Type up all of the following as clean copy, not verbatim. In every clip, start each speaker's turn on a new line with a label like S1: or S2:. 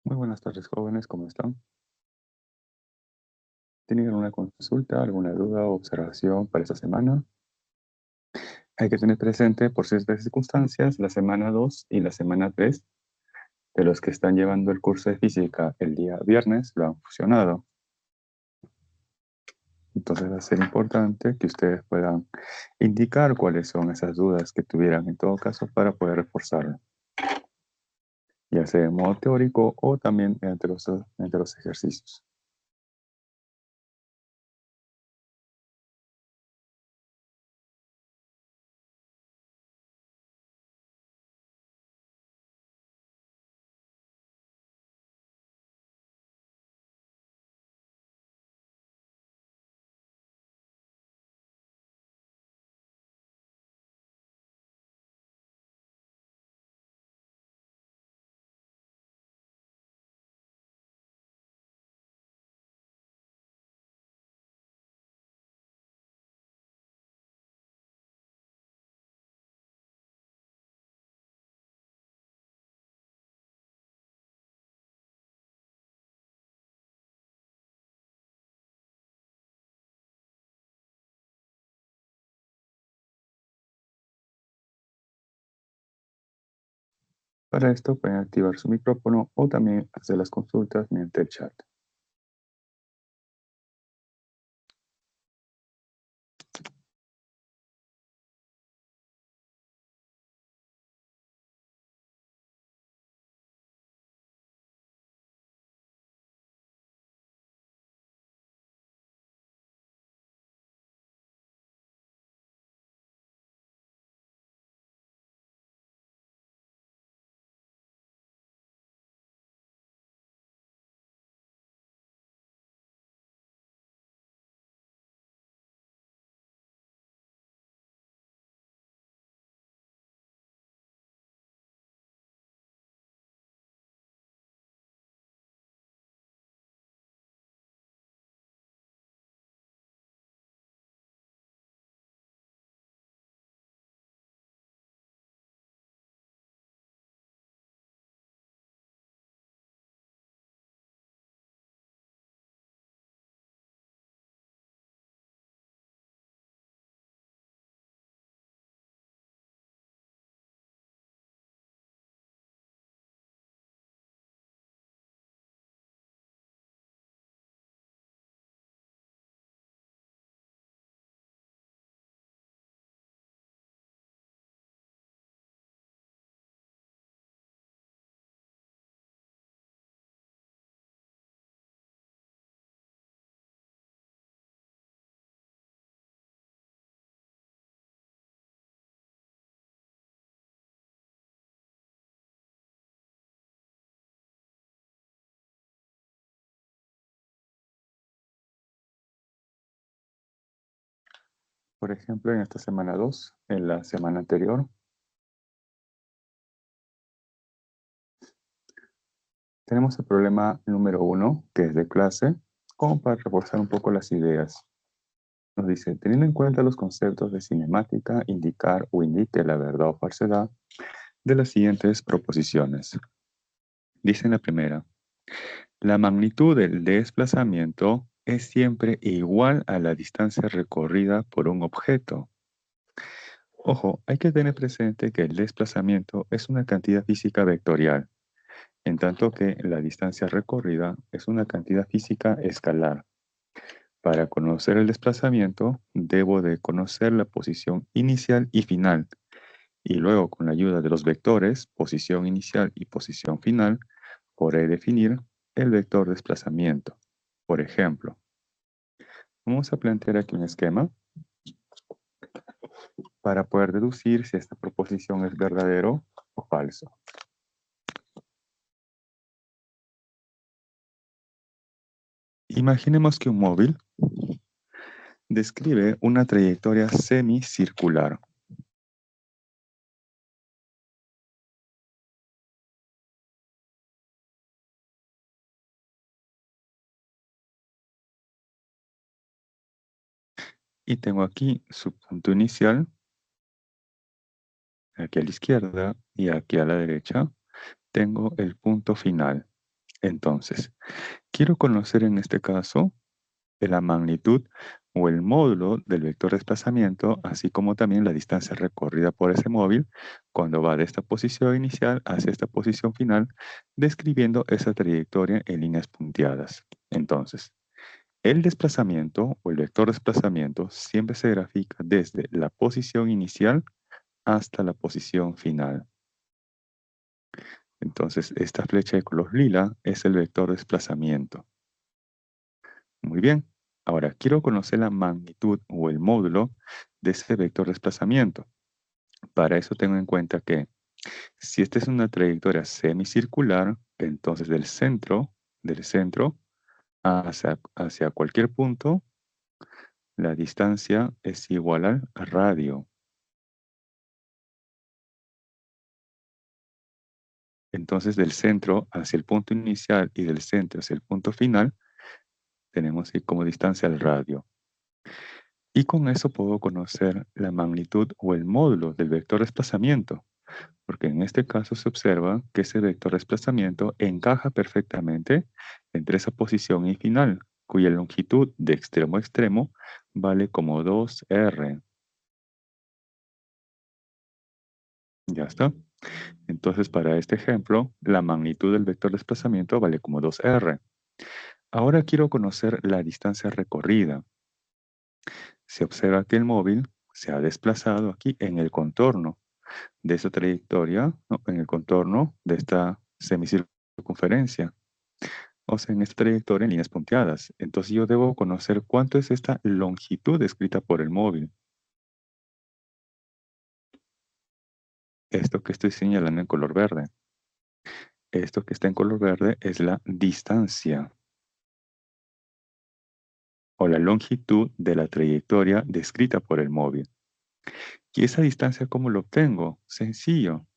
S1: Muy buenas tardes, jóvenes, ¿cómo están? ¿Tienen alguna consulta, alguna duda o observación para esta semana? Hay que tener presente, por ciertas circunstancias, la semana 2 y la semana 3 de los que están llevando el curso de física el día viernes lo han fusionado. Entonces va a ser importante que ustedes puedan indicar cuáles son esas dudas que tuvieran en todo caso para poder reforzarlo, ya sea en modo teórico o también entre los ejercicios. Para esto pueden activar su micrófono o también hacer las consultas mediante el chat. Por ejemplo, en esta semana 2, en la semana anterior, tenemos el problema número 1, que es de clase, como para reforzar un poco las ideas. Nos dice, teniendo en cuenta los conceptos de cinemática, indicar o indique la verdad o falsedad de las siguientes proposiciones. Dice en la primera, la magnitud del desplazamiento es siempre igual a la distancia recorrida por un objeto. Ojo, hay que tener presente que el desplazamiento es una cantidad física vectorial, en tanto que la distancia recorrida es una cantidad física escalar. Para conocer el desplazamiento, debo de conocer la posición inicial y final, y luego con la ayuda de los vectores, posición inicial y posición final, podré definir el vector desplazamiento. Por ejemplo, vamos a plantear aquí un esquema para poder deducir si esta proposición es verdadero o falso. Imaginemos que un móvil describe una trayectoria semicircular. Y tengo aquí su punto inicial, aquí a la izquierda y aquí a la derecha, tengo el punto final. Entonces, quiero conocer en este caso la magnitud o el módulo del vector de desplazamiento, así como también la distancia recorrida por ese móvil cuando va de esta posición inicial hacia esta posición final, describiendo esa trayectoria en líneas punteadas. Entonces, el desplazamiento o el vector de desplazamiento siempre se grafica desde la posición inicial hasta la posición final. Entonces, esta flecha de color lila es el vector de desplazamiento. Muy bien. Ahora, quiero conocer la magnitud o el módulo de ese vector de desplazamiento. Para eso tengo en cuenta que si esta es una trayectoria semicircular, entonces del centro hacia cualquier punto, la distancia es igual al radio. Entonces, del centro hacia el punto inicial y del centro hacia el punto final, tenemos que como distancia al radio. Y con eso puedo conocer la magnitud o el módulo del vector de desplazamiento, porque en este caso se observa que ese vector de desplazamiento encaja perfectamente entre esa posición y final, cuya longitud de extremo a extremo vale como 2r. Ya está. Entonces, para este ejemplo, la magnitud del vector de desplazamiento vale como 2r. Ahora quiero conocer la distancia recorrida. Se observa que el móvil se ha desplazado aquí en el contorno de esa trayectoria, ¿no? En el contorno de esta semicircunferencia, o sea, en esta trayectoria en líneas punteadas. Entonces yo debo conocer cuánto es esta longitud descrita por el móvil. Esto que estoy señalando en color verde. Esto que está en color verde es la distancia o la longitud de la trayectoria descrita por el móvil. ¿Y esa distancia cómo lo obtengo? Sencillo.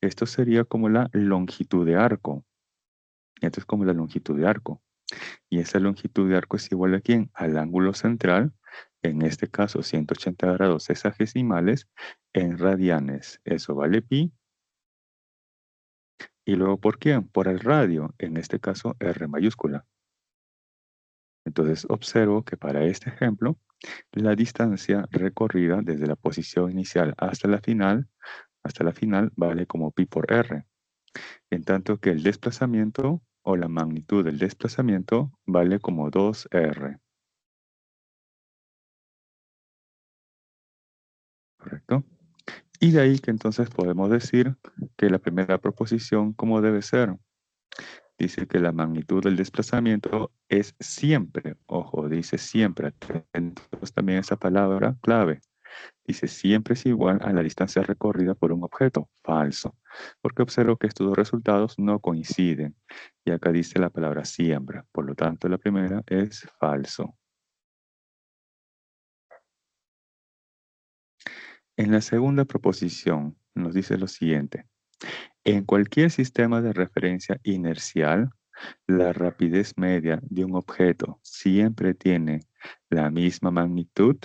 S1: Esto sería como la longitud de arco. Esto es como la longitud de arco. Y esa longitud de arco es igual a ¿quién? Al ángulo central, en este caso 180 grados sexagesimales, en radianes. Eso vale pi. Y luego, ¿por quién? Por el radio, en este caso R mayúscula. Entonces observo que para este ejemplo, la distancia recorrida desde la posición inicial hasta la final vale como pi por R. En tanto que el desplazamiento o la magnitud del desplazamiento vale como 2R. ¿Correcto? Y de ahí que entonces podemos decir que la primera proposición, ¿cómo debe ser? Dice que la magnitud del desplazamiento es siempre, ojo, dice siempre, atentos también a esa palabra clave. Dice siempre es igual a la distancia recorrida por un objeto. Falso, porque observo que estos dos resultados no coinciden. Y acá dice la palabra siempre, por lo tanto la primera es falso. En la segunda proposición nos dice lo siguiente. En cualquier sistema de referencia inercial, la rapidez media de un objeto siempre tiene la misma magnitud.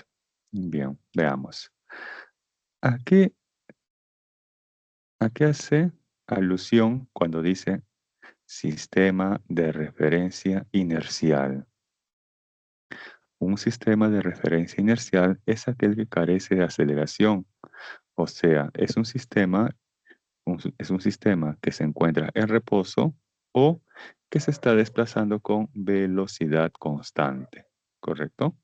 S1: Bien, veamos. ¿A qué hace alusión cuando dice sistema de referencia inercial? Un sistema de referencia inercial es aquel que carece de aceleración, o sea, es un sistema que se encuentra en reposo o que se está desplazando con velocidad constante, ¿correcto?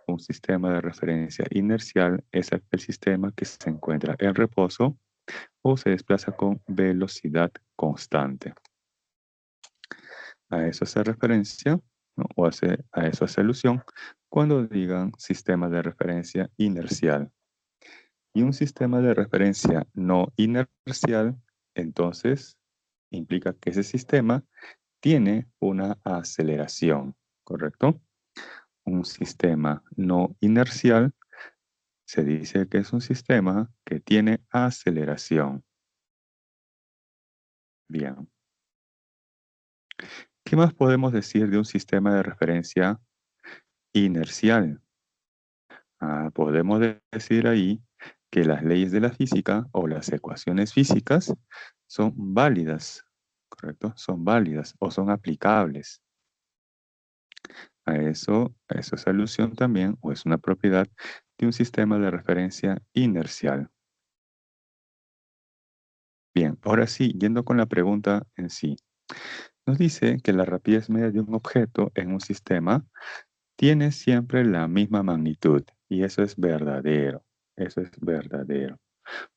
S1: Un sistema de referencia inercial es aquel sistema que se encuentra en reposo o se desplaza con velocidad constante. A eso hace referencia, ¿no? A eso hace alusión cuando digan sistema de referencia inercial. Y un sistema de referencia no inercial, entonces, implica que ese sistema tiene una aceleración, ¿correcto? Un sistema no inercial se dice que es un sistema que tiene aceleración. Bien. ¿Qué más podemos decir de un sistema de referencia inercial? Podemos decir ahí que las leyes de la física o las ecuaciones físicas son válidas. ¿correcto? Son válidas o son aplicables. A eso es alusión también, o es una propiedad de un sistema de referencia inercial. Bien, ahora sí, yendo con la pregunta en sí. Nos dice que la rapidez media de un objeto en un sistema tiene siempre la misma magnitud, y eso es verdadero. Eso es verdadero.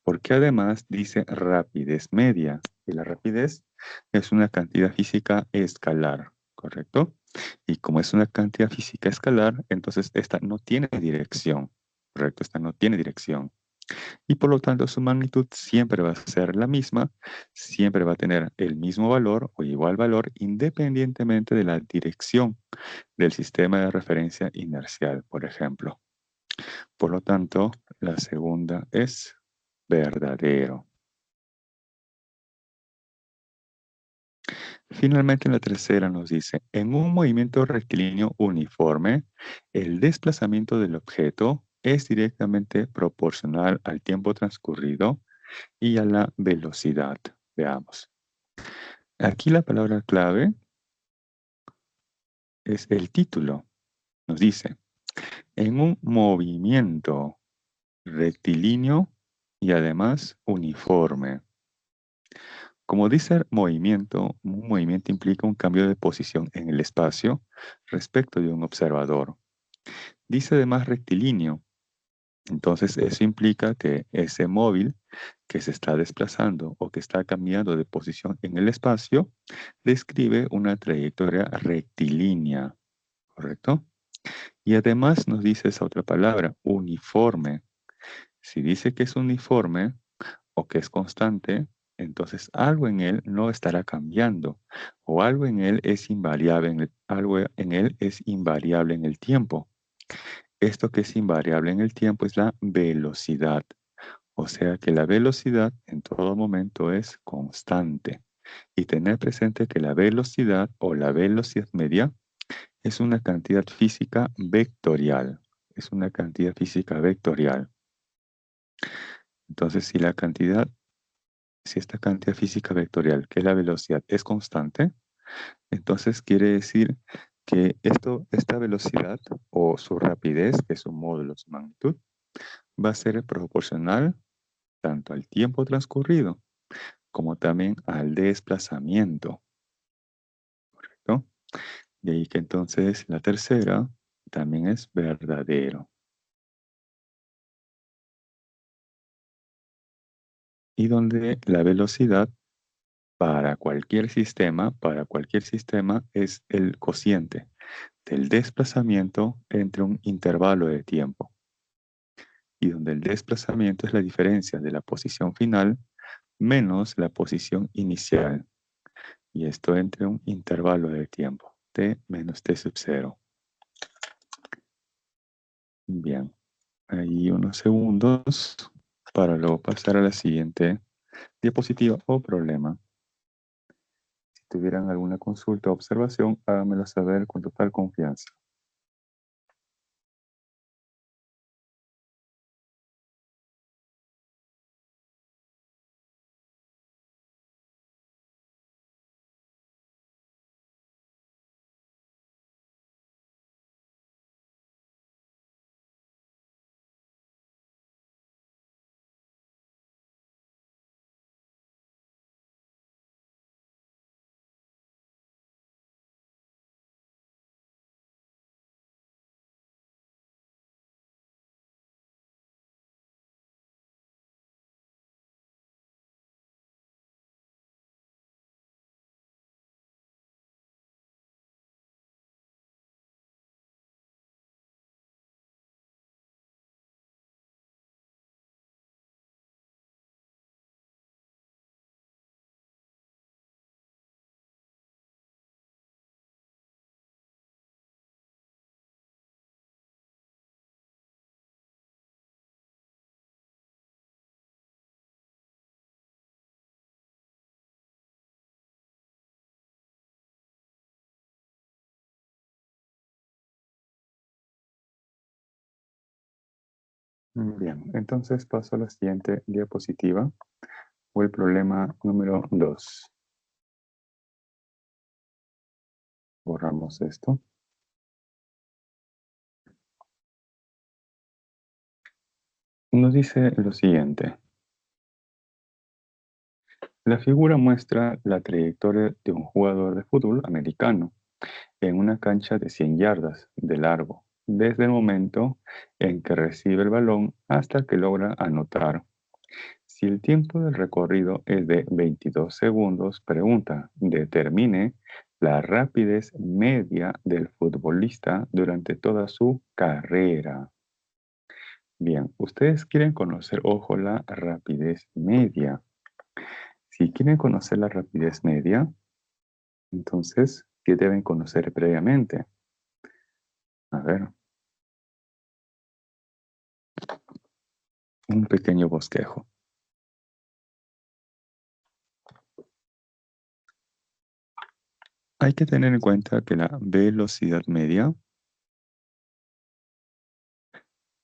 S1: Porque además dice rapidez media, y la rapidez es una cantidad física escalar, ¿correcto? Y como es una cantidad física escalar, entonces esta no tiene dirección, ¿correcto? Esta no tiene dirección. Y por lo tanto su magnitud siempre va a ser la misma, siempre va a tener el mismo valor o igual valor independientemente de la dirección del sistema de referencia inercial, por ejemplo. Por lo tanto, la segunda es verdadero. Finalmente, la tercera nos dice, en un movimiento rectilíneo uniforme, el desplazamiento del objeto es directamente proporcional al tiempo transcurrido y a la velocidad. Veamos. Aquí la palabra clave es el título. Nos dice, en un movimiento rectilíneo y además uniforme. Como dice movimiento, un movimiento implica un cambio de posición en el espacio respecto de un observador. Dice además rectilíneo. Entonces eso implica que ese móvil que se está desplazando o que está cambiando de posición en el espacio describe una trayectoria rectilínea, ¿correcto? Y además nos dice esa otra palabra, uniforme. Si dice que es uniforme o que es constante, entonces algo en él no estará cambiando o algo en él es invariable, algo en él es invariable en el tiempo. Esto que es invariable en el tiempo es la velocidad. O sea que la velocidad en todo momento es constante. Y tener presente que la velocidad o la velocidad media es una cantidad física vectorial. Es una cantidad física vectorial. Entonces, si esta cantidad física vectorial, que es la velocidad, es constante, entonces quiere decir que esta velocidad o su rapidez, que es un módulo de su magnitud, va a ser proporcional tanto al tiempo transcurrido como también al desplazamiento, ¿correcto? De ahí que entonces la tercera también es verdadero. Y donde la velocidad para cualquier sistema es el cociente del desplazamiento entre un intervalo de tiempo. Y donde el desplazamiento es la diferencia de la posición final menos la posición inicial. Y esto entre un intervalo de tiempo, t menos t sub 0. Bien, ahí unos segundos para luego pasar a la siguiente diapositiva o problema. Si tuvieran alguna consulta o observación, háganmelo saber con total confianza. Bien, entonces paso a la siguiente diapositiva o el problema número 2. Borramos esto. Nos dice lo siguiente. La figura muestra la trayectoria de un jugador de fútbol americano en una cancha de 100 yardas de largo, desde el momento en que recibe el balón hasta que logra anotar. Si el tiempo del recorrido es de 22 segundos, pregunta, determine la rapidez media del futbolista durante toda su carrera. Bien, ustedes quieren conocer, ojo, la rapidez media. Si quieren conocer la rapidez media, entonces, ¿qué deben conocer previamente? A ver, un pequeño bosquejo. Hay que tener en cuenta que la velocidad media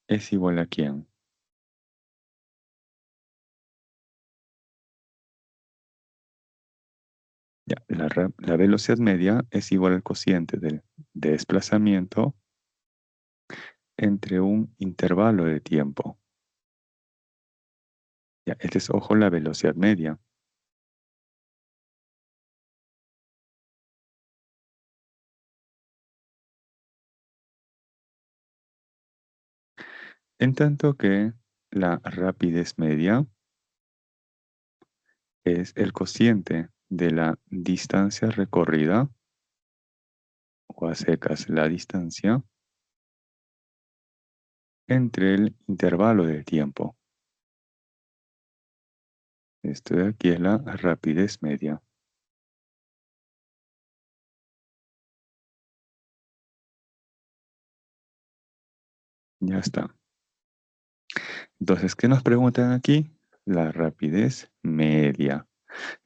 S1: es igual a ¿quién? Ya, la velocidad media es igual al cociente del desplazamiento entre un intervalo de tiempo. Ya, este es, ojo, la velocidad media. En tanto que la rapidez media es el cociente de la distancia recorrida, o a secas la distancia, entre el intervalo de tiempo. Esto de aquí es la rapidez media. Ya está. Entonces, ¿qué nos preguntan aquí? La rapidez media.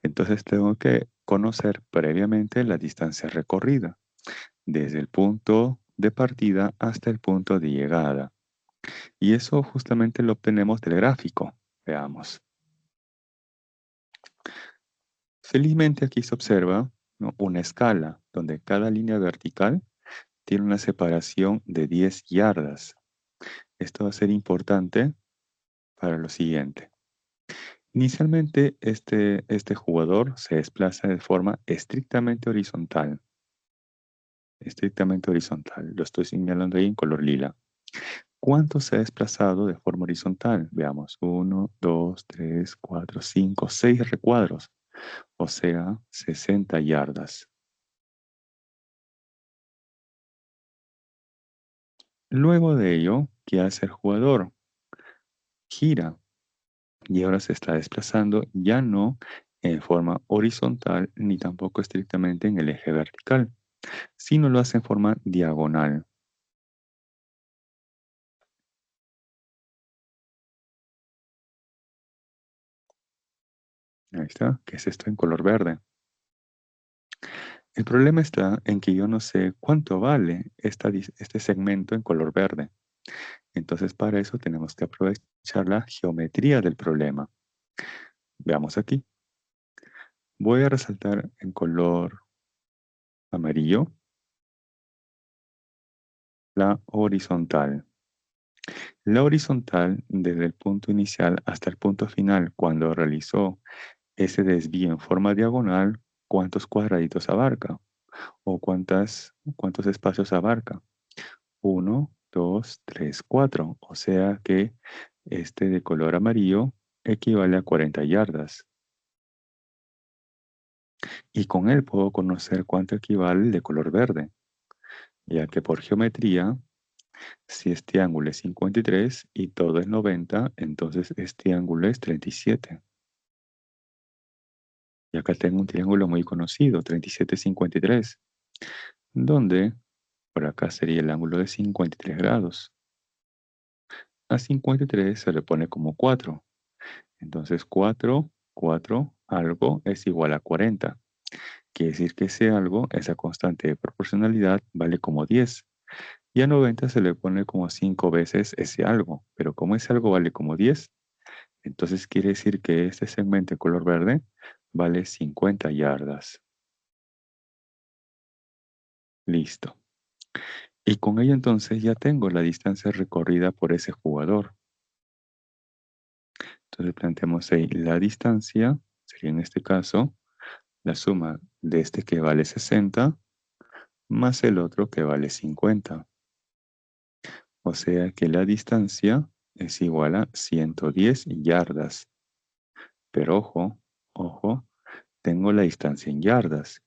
S1: Entonces tengo que conocer previamente la distancia recorrida, desde el punto de partida hasta el punto de llegada. Y eso justamente lo obtenemos del gráfico. Veamos. Felizmente aquí se observa, ¿no?, una escala donde cada línea vertical tiene una separación de 10 yardas. Esto va a ser importante para lo siguiente. Inicialmente, este jugador se desplaza de forma estrictamente horizontal. Estrictamente horizontal. Lo estoy señalando ahí en color lila. ¿Cuánto se ha desplazado de forma horizontal? Veamos. 1, 2, 3, 4, 5, 6 recuadros. O sea, 60 yardas. Luego de ello, ¿qué hace el jugador? Gira y ahora se está desplazando ya no en forma horizontal ni tampoco estrictamente en el eje vertical, sino lo hace en forma diagonal. Ahí está, que es esto en color verde. El problema está en que yo no sé cuánto vale este segmento en color verde. Entonces, para eso tenemos que aprovechar la geometría del problema. Veamos aquí. Voy a resaltar en color amarillo la horizontal. La horizontal, desde el punto inicial hasta el punto final, cuando realizó ese desvío en forma diagonal, ¿cuántos cuadraditos abarca? ¿O cuántos espacios abarca? 1, 2, 3, 4. O sea que este de color amarillo equivale a 40 yardas. Y con él puedo conocer cuánto equivale el de color verde, ya que por geometría, si este ángulo es 53 y todo es 90, entonces este ángulo es 37. Y acá tengo un triángulo muy conocido, 37-53, donde por acá sería el ángulo de 53 grados. A 53 se le pone como 4. Entonces 4, 4, algo es igual a 40. Quiere decir que ese algo, esa constante de proporcionalidad, vale como 10. Y a 90 se le pone como 5 veces ese algo. Pero como ese algo vale como 10, entonces quiere decir que este segmento de color verde vale 50 yardas. Listo. Y con ello entonces ya tengo la distancia recorrida por ese jugador. Entonces planteamos ahí la distancia, sería en este caso la suma de este que vale 60 más el otro que vale 50. O sea que la distancia es igual a 110 yardas. Pero ojo, ojo, tengo la distancia en yardas.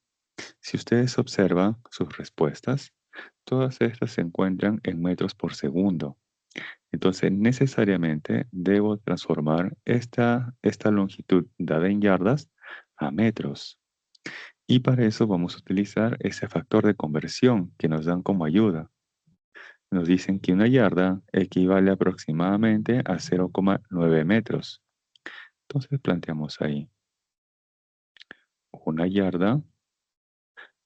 S1: Si ustedes observan sus respuestas, todas estas se encuentran en metros por segundo. Entonces, necesariamente debo transformar esta longitud dada en yardas a metros. Y para eso vamos a utilizar ese factor de conversión que nos dan como ayuda. Nos dicen que una yarda equivale aproximadamente a 0,9 metros. Entonces planteamos ahí, una yarda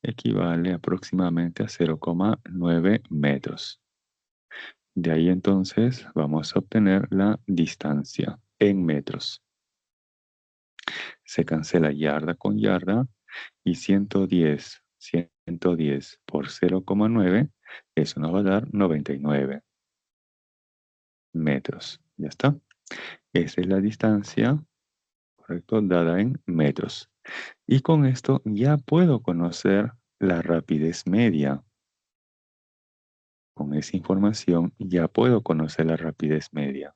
S1: equivale aproximadamente a 0,9 metros. De ahí entonces vamos a obtener la distancia en metros. Se cancela yarda con yarda y 110 por 0,9, eso nos va a dar 99 metros. Ya está. Esa es la distancia, correcto, dada en metros. Y con esto ya puedo conocer la rapidez media. Con esa información ya puedo conocer la rapidez media.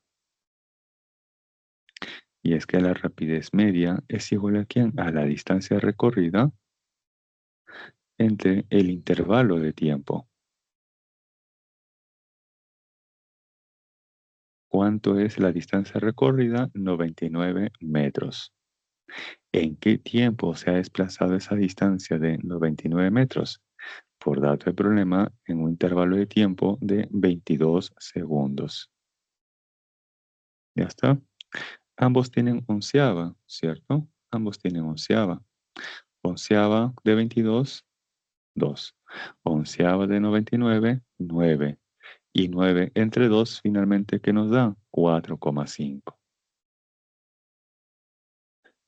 S1: Y es que la rapidez media es igual a ¿quién? A la distancia recorrida entre el intervalo de tiempo. ¿Cuánto es la distancia recorrida? 99 metros. ¿En qué tiempo se ha desplazado esa distancia de 99 metros? Por dato de problema, en un intervalo de tiempo de 22 segundos. ¿Ya está? Ambos tienen onceava, ¿cierto? Ambos tienen onceava. Onceava de 22, 2. Onceava de 99, 9. Y 9 entre 2 finalmente, ¿qué nos da? 4,5.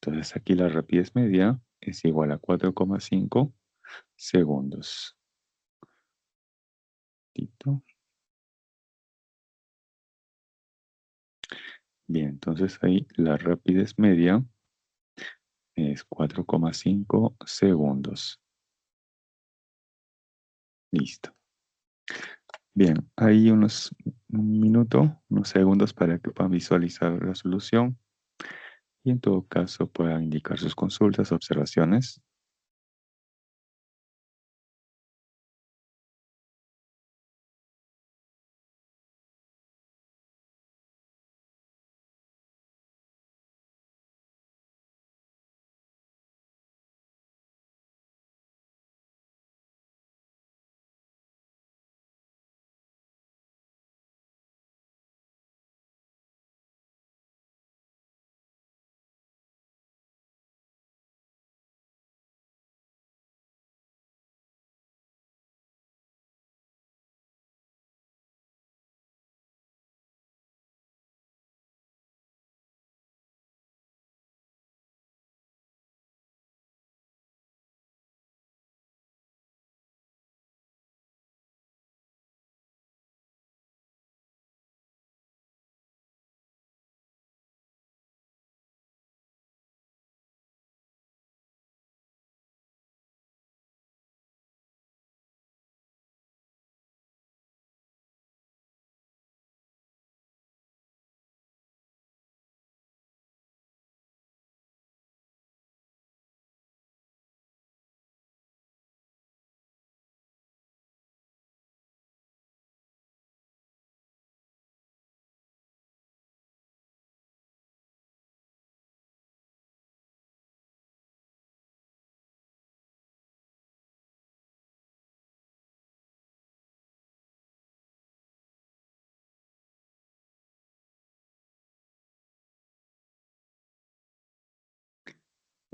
S1: Entonces aquí la rapidez media es igual a 4,5 segundos. Listo. Bien, entonces ahí la rapidez media es 4,5 segundos. Listo. Bien, hay un minuto, unos segundos para que puedan visualizar la solución y en todo caso puedan indicar sus consultas, observaciones.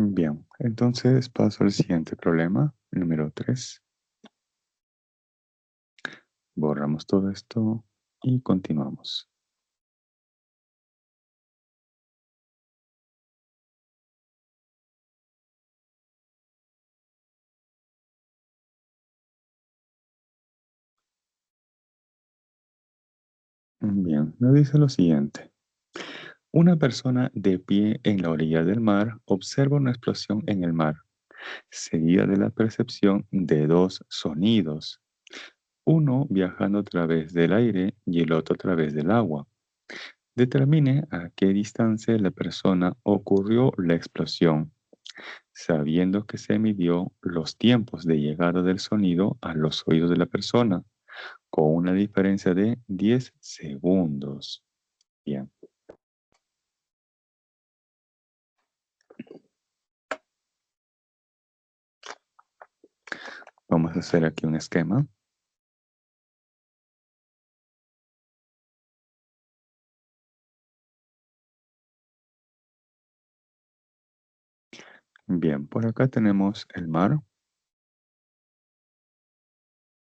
S1: Bien, entonces paso al siguiente problema, número 3. Borramos todo esto y continuamos. Bien, me dice lo siguiente. Una persona de pie en la orilla del mar observa una explosión en el mar, seguida de la percepción de dos sonidos, uno viajando a través del aire y el otro a través del agua. Determine a qué distancia de la persona ocurrió la explosión, sabiendo que se midió los tiempos de llegada del sonido a los oídos de la persona, con una diferencia de 10 segundos. Bien, vamos a hacer aquí un esquema. Bien, por acá tenemos el mar.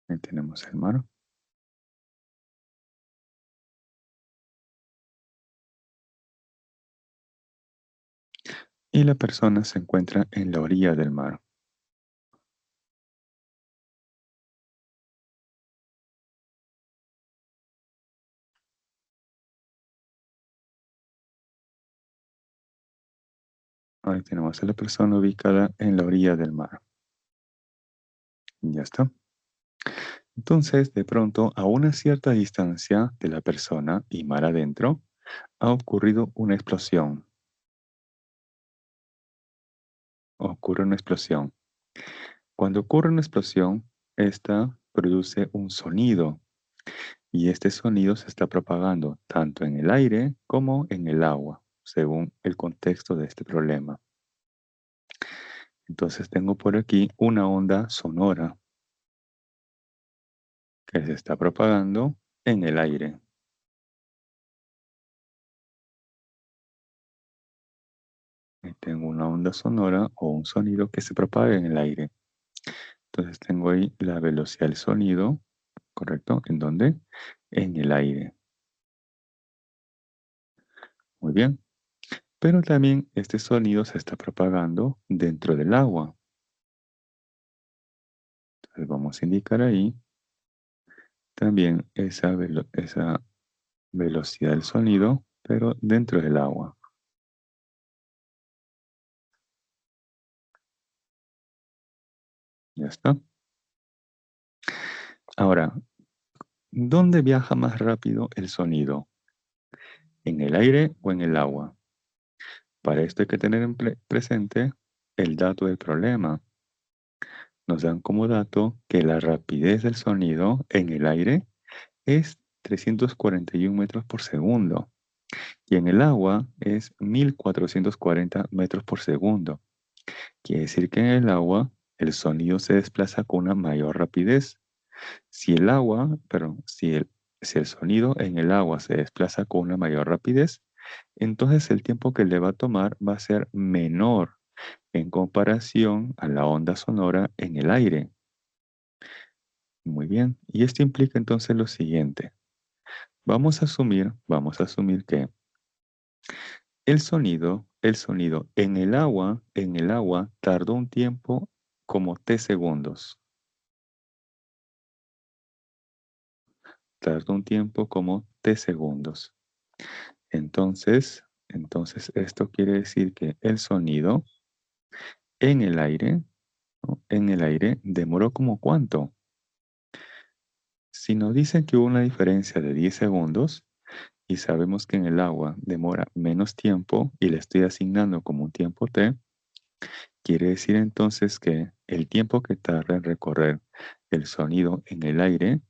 S1: Ahí tenemos el mar. Y la persona se encuentra en la orilla del mar. Ahí tenemos a la persona ubicada en la orilla del mar. Ya está. Entonces, de pronto, a una cierta distancia de la persona y mar adentro, ha ocurrido una explosión. Ocurre una explosión. Cuando ocurre una explosión, esta produce un sonido y este sonido se está propagando tanto en el aire como en el agua, según el contexto de este problema. Entonces tengo por aquí una onda sonora que se está propagando en el aire. Y tengo una onda sonora o un sonido que se propaga en el aire. Entonces tengo ahí la velocidad del sonido, ¿correcto? ¿En dónde? En el aire. Muy bien. Pero también este sonido se está propagando dentro del agua. Entonces vamos a indicar ahí también esa velocidad del sonido, pero dentro del agua. Ya está. Ahora, ¿dónde viaja más rápido el sonido? ¿En el aire o en el agua? Para esto hay que tener presente el dato del problema. Nos dan como dato que la rapidez del sonido en el aire es 341 metros por segundo y en el agua es 1440 metros por segundo. Quiere decir que en el agua el sonido se desplaza con una mayor rapidez. Si el agua, perdón, si el sonido en el agua se desplaza con una mayor rapidez, entonces el tiempo que le va a tomar va a ser menor en comparación a la onda sonora en el aire. Muy bien, y esto implica entonces lo siguiente. Vamos a asumir que el sonido en el agua tardó un tiempo como T segundos. Tardó un tiempo como T segundos. Entonces esto quiere decir que el sonido en el aire, ¿no? En el aire demoró como ¿cuánto? Si nos dicen que hubo una diferencia de 10 segundos y sabemos que en el agua demora menos tiempo y le estoy asignando como un tiempo T, quiere decir entonces que el tiempo que tarda en recorrer el sonido en el aire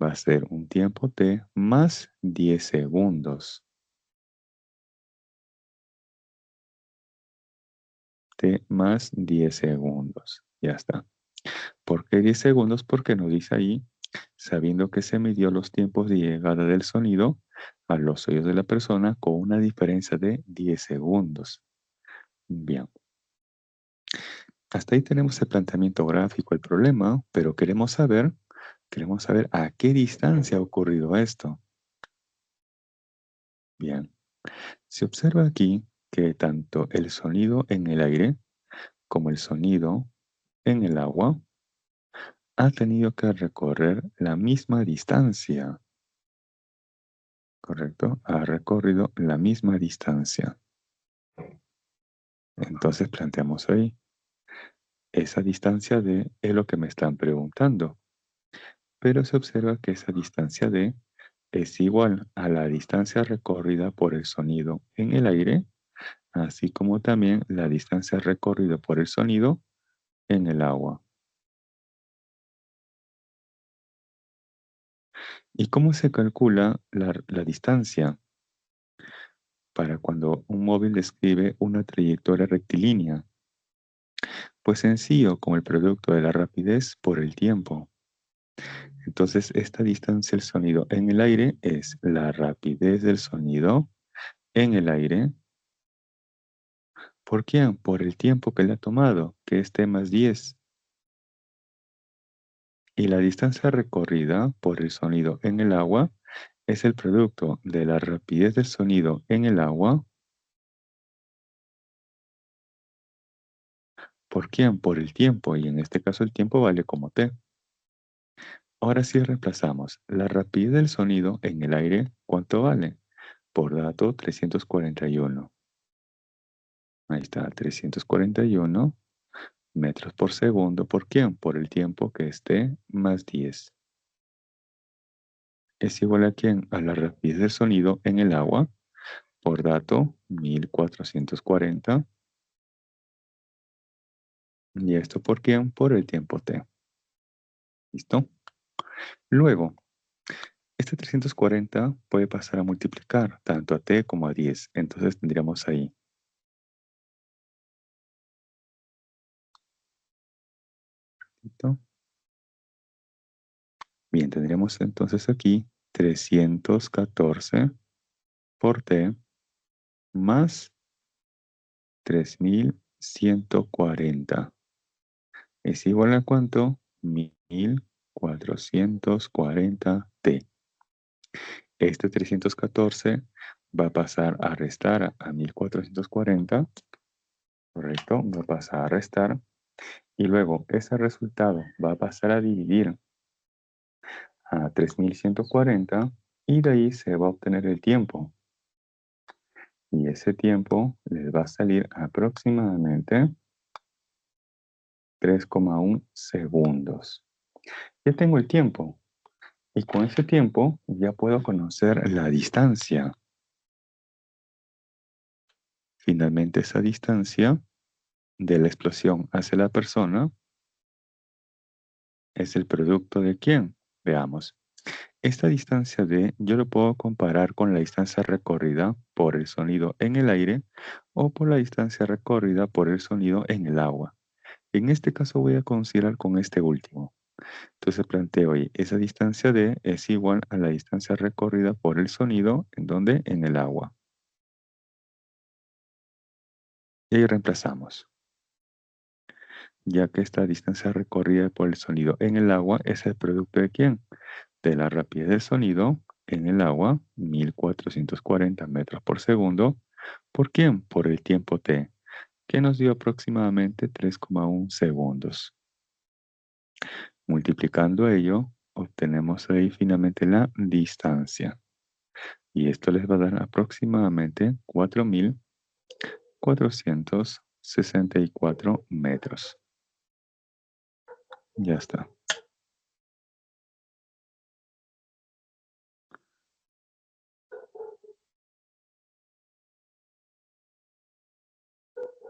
S1: va a ser un tiempo T más 10 segundos. T más 10 segundos. Ya está. ¿Por qué 10 segundos? Porque nos dice ahí, sabiendo que se midió los tiempos de llegada del sonido a los oídos de la persona con una diferencia de 10 segundos. Bien. Hasta ahí tenemos el planteamiento gráfico, el problema, pero queremos saber a qué distancia ha ocurrido esto. Bien. Se observa aquí que tanto el sonido en el aire como el sonido en el agua ha tenido que recorrer la misma distancia. correcto, ha recorrido la misma distancia. Entonces planteamos ahí, esa distancia D es lo que me están preguntando, pero se observa que esa distancia D es igual a la distancia recorrida por el sonido en el aire, así como también la distancia recorrida por el sonido en el agua. ¿Y cómo se calcula la distancia para cuando un móvil describe una trayectoria rectilínea? Pues sencillo, como el producto de la rapidez por el tiempo. Entonces, esta distancia del sonido en el aire es la rapidez del sonido en el aire. ¿Por quién? Por el tiempo que le ha tomado, que es T más 10. Y la distancia recorrida por el sonido en el agua es el producto de la rapidez del sonido en el agua. ¿Por quién? Por el tiempo, y en este caso el tiempo vale como T. Ahora sí reemplazamos la rapidez del sonido en el aire, ¿cuánto vale? Por dato 341. Ahí está, 341 metros por segundo. ¿Por quién? Por el tiempo que es T más 10. ¿Es igual a quién? A la rapidez del sonido en el agua, por dato 1440. ¿Y esto por quién? Por el tiempo T. ¿Listo? Luego, este 340 puede pasar a multiplicar tanto a T como a 10. Entonces tendríamos ahí. ¿Listo? Bien, tendríamos entonces aquí 314 por T más 3140. ¿Es igual a cuánto? 1440 T. Este 314 va a pasar a restar a 1440, correcto, va a pasar a restar, y luego ese resultado va a pasar a dividir a 3140 y de ahí se va a obtener el tiempo. Y ese tiempo les va a salir aproximadamente 3,1 segundos. Ya tengo el tiempo. Y con ese tiempo ya puedo conocer la distancia. Finalmente, esa distancia de la explosión hacia la persona es el producto de quién. Veamos. Esta distancia D yo lo puedo comparar con la distancia recorrida por el sonido en el aire o por la distancia recorrida por el sonido en el agua. En este caso voy a considerar con este último. Entonces planteo hoy, esa distancia D es igual a la distancia recorrida por el sonido, ¿en dónde? En el agua. Y ahí reemplazamos, ya que esta distancia recorrida por el sonido en el agua es el producto de quién? De la rapidez del sonido en el agua, 1440 metros por segundo. ¿Por quién? Por el tiempo T, que nos dio aproximadamente 3,1 segundos. Multiplicando ello, obtenemos ahí finalmente la distancia. Y esto les va a dar aproximadamente 4.464 metros. Ya está.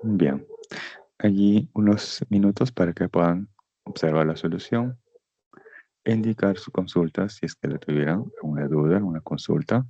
S1: Bien. Allí unos minutos para que puedan observar la solución e indicar su consulta si es que le tuvieran alguna duda, alguna consulta.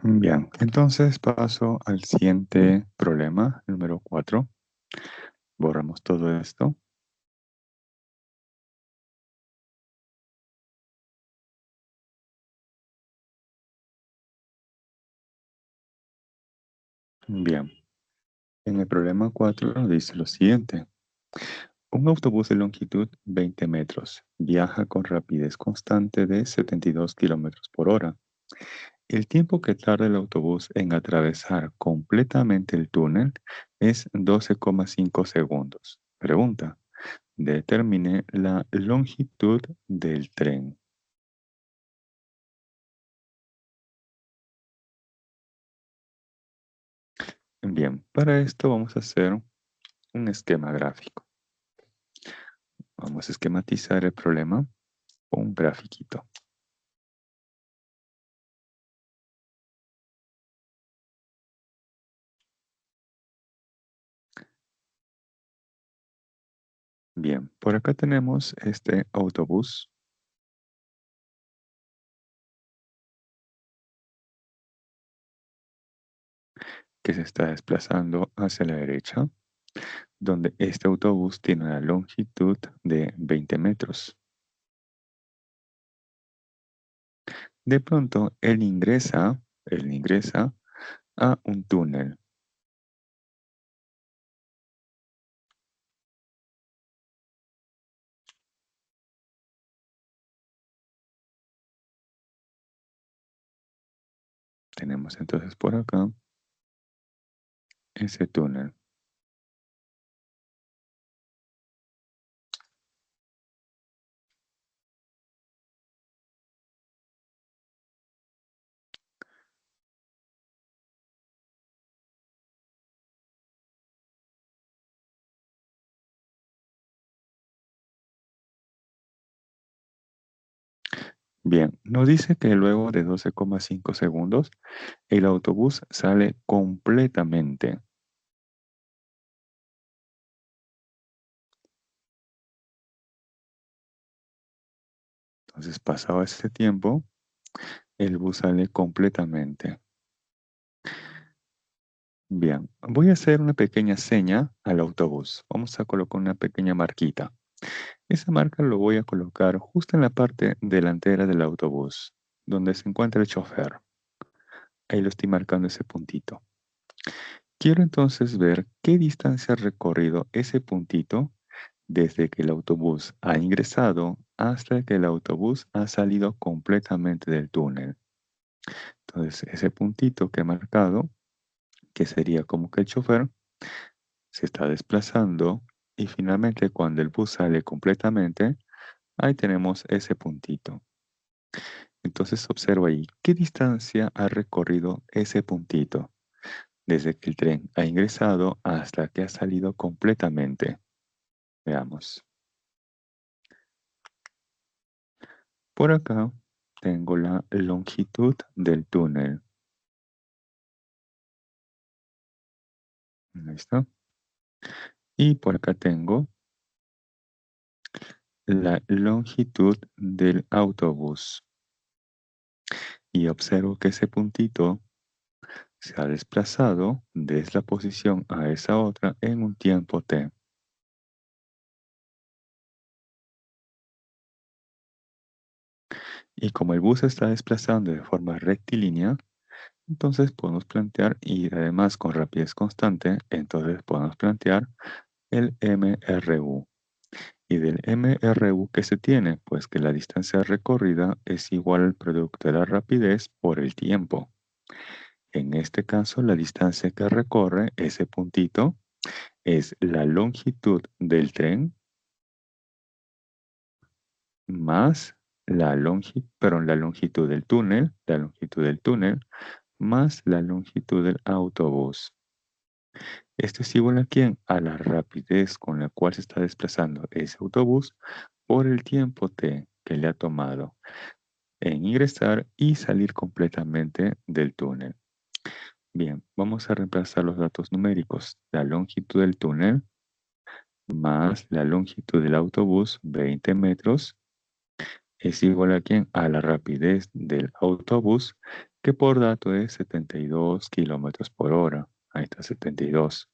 S1: Bien, entonces paso al siguiente problema, número 4. Borramos todo esto. Bien, en el problema 4 nos dice lo siguiente. Un autobús de longitud 20 metros viaja con rapidez constante de 72 kilómetros por hora. El tiempo que tarda el autobús en atravesar completamente el túnel es 12,5 segundos. Pregunta, determine la longitud del tren. Bien, para esto vamos a hacer un esquema gráfico. Vamos a esquematizar el problema con un grafiquito. Bien, por acá tenemos este autobús que se está desplazando hacia la derecha, donde este autobús tiene una longitud de 20 metros. De pronto, él ingresa a un túnel. Tenemos entonces por acá ese túnel. Bien, nos dice que luego de 12,5 segundos, el autobús sale completamente. Entonces, pasado ese tiempo, el bus sale completamente. Bien, voy a hacer una pequeña seña al autobús. Vamos a colocar una pequeña marquita. Esa marca lo voy a colocar justo en la parte delantera del autobús, donde se encuentra el chofer. Ahí lo estoy marcando ese puntito. Quiero entonces ver qué distancia ha recorrido ese puntito desde que el autobús ha ingresado hasta que el autobús ha salido completamente del túnel. Entonces, ese puntito que he marcado, que sería como que el chofer, se está desplazando y finalmente cuando el bus sale completamente, ahí tenemos ese puntito. Entonces observa ahí, ¿qué distancia ha recorrido ese puntito desde que el tren ha ingresado hasta que ha salido completamente? Veamos. Por acá tengo la longitud del túnel. Ahí está. Y por acá tengo la longitud del autobús. Y observo que ese puntito se ha desplazado desde la posición a esa otra en un tiempo t. Y como el bus se está desplazando de forma rectilínea, entonces podemos plantear, y además con rapidez constante, entonces podemos plantear el MRU. ¿Y del MRU qué se tiene? Pues que la distancia recorrida es igual al producto de la rapidez por el tiempo. En este caso, la distancia que recorre ese puntito es la longitud del tren más la longitud del túnel, más la longitud del autobús. Esto es igual a quién? A la rapidez con la cual se está desplazando ese autobús por el tiempo t que le ha tomado en ingresar y salir completamente del túnel. Bien, vamos a reemplazar los datos numéricos. La longitud del túnel más la longitud del autobús, 20 metros, es igual a quién? A la rapidez del autobús que por dato es 72 kilómetros por hora. Ahí está 72.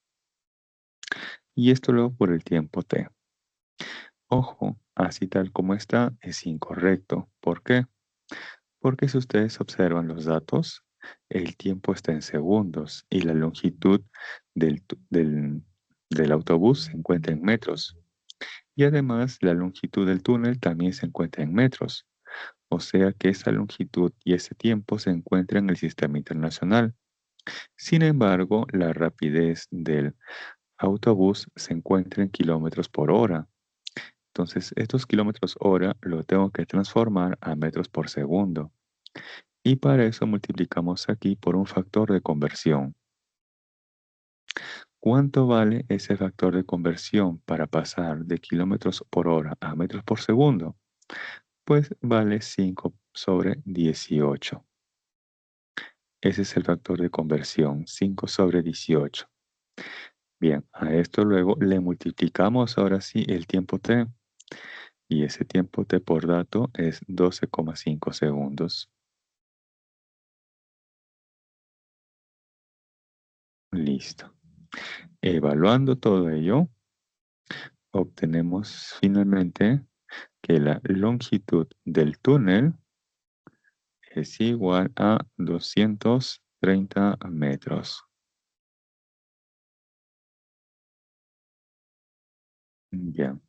S1: Y esto luego por el tiempo t. Ojo, así tal como está es incorrecto. ¿Por qué? Porque si ustedes observan los datos, el tiempo está en segundos y la longitud del autobús se encuentra en metros. Y además la longitud del túnel también se encuentra en metros. O sea que esa longitud y ese tiempo se encuentran en el sistema internacional. Sin embargo, la rapidez del autobús se encuentra en kilómetros por hora. Entonces, estos kilómetros hora lo tengo que transformar a metros por segundo. Y para eso multiplicamos aquí por un factor de conversión. ¿Cuánto vale ese factor de conversión para pasar de kilómetros por hora a metros por segundo? Pues vale 5 sobre 18. Ese es el factor de conversión, 5 sobre 18. Bien, a esto luego le multiplicamos ahora sí el tiempo t. Y ese tiempo t por dato es 12,5 segundos. Listo. Evaluando todo ello, obtenemos finalmente que la longitud del túnel es igual a 230 metros. Bien.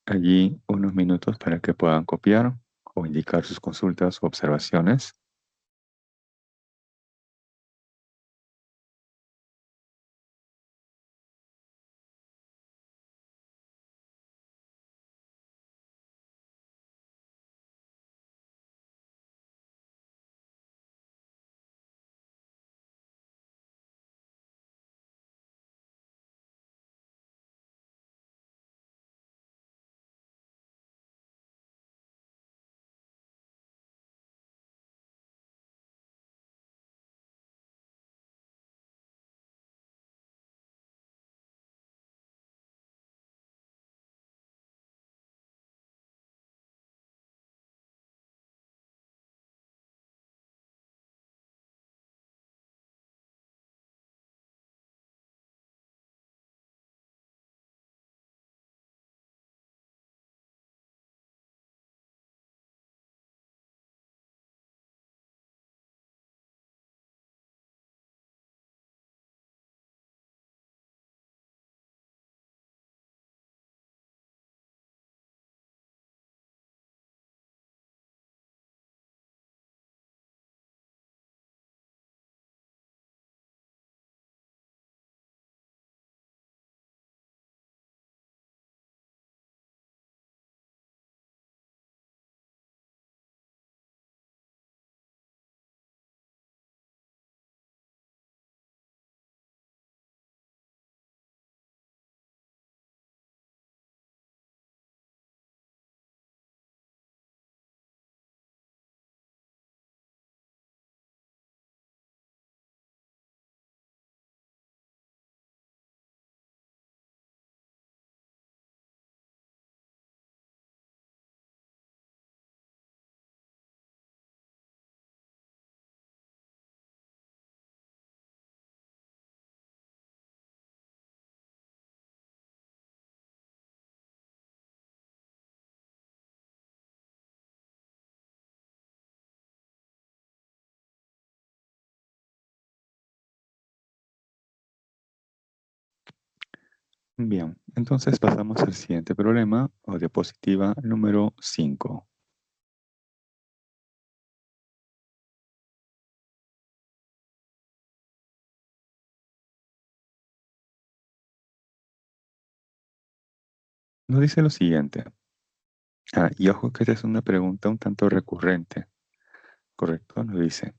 S1: Allí unos minutos para que puedan copiar o indicar sus consultas o observaciones. Bien, entonces pasamos al siguiente problema o diapositiva número 5. Nos dice lo siguiente. Y ojo que esta es una pregunta un tanto recurrente. ¿Correcto? Nos dice,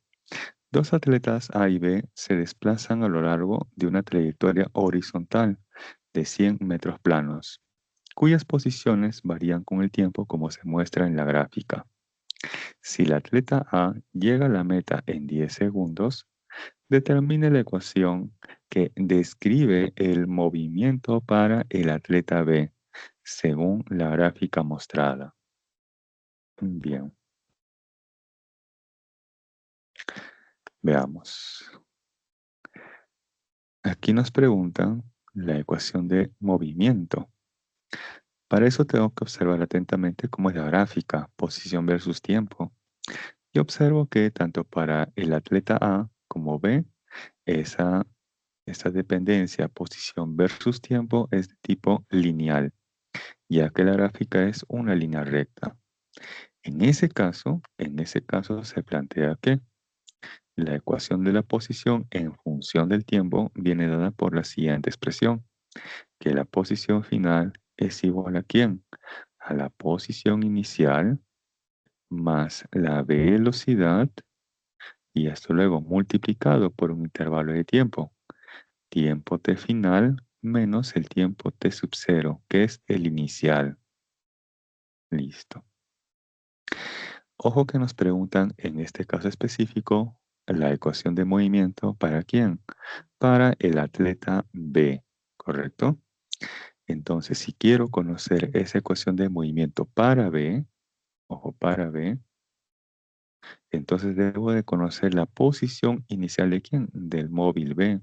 S1: dos atletas A y B se desplazan a lo largo de una trayectoria horizontal de 100 metros planos, cuyas posiciones varían con el tiempo como se muestra en la gráfica. Si el atleta A llega a la meta en 10 segundos, determine la ecuación que describe el movimiento para el atleta B, según la gráfica mostrada. Bien. Veamos. Aquí nos preguntan la ecuación de movimiento. Para eso tengo que observar atentamente cómo es la gráfica, posición versus tiempo. Y observo que tanto para el atleta A como B, esa, esa dependencia, posición versus tiempo, es de tipo lineal, ya que la gráfica es una línea recta. En ese caso se plantea que la ecuación de la posición en función del tiempo viene dada por la siguiente expresión, que la posición final es igual a ¿quién? A la posición inicial más la velocidad y esto luego multiplicado por un intervalo de tiempo. Tiempo t final menos el tiempo t sub 0, que es el inicial. Listo. Ojo que nos preguntan en este caso específico la ecuación de movimiento ¿para quién? Para el atleta B, ¿correcto? Entonces, si quiero conocer esa ecuación de movimiento para B, ojo, para B, entonces debo de conocer la posición inicial de quién? Del móvil B.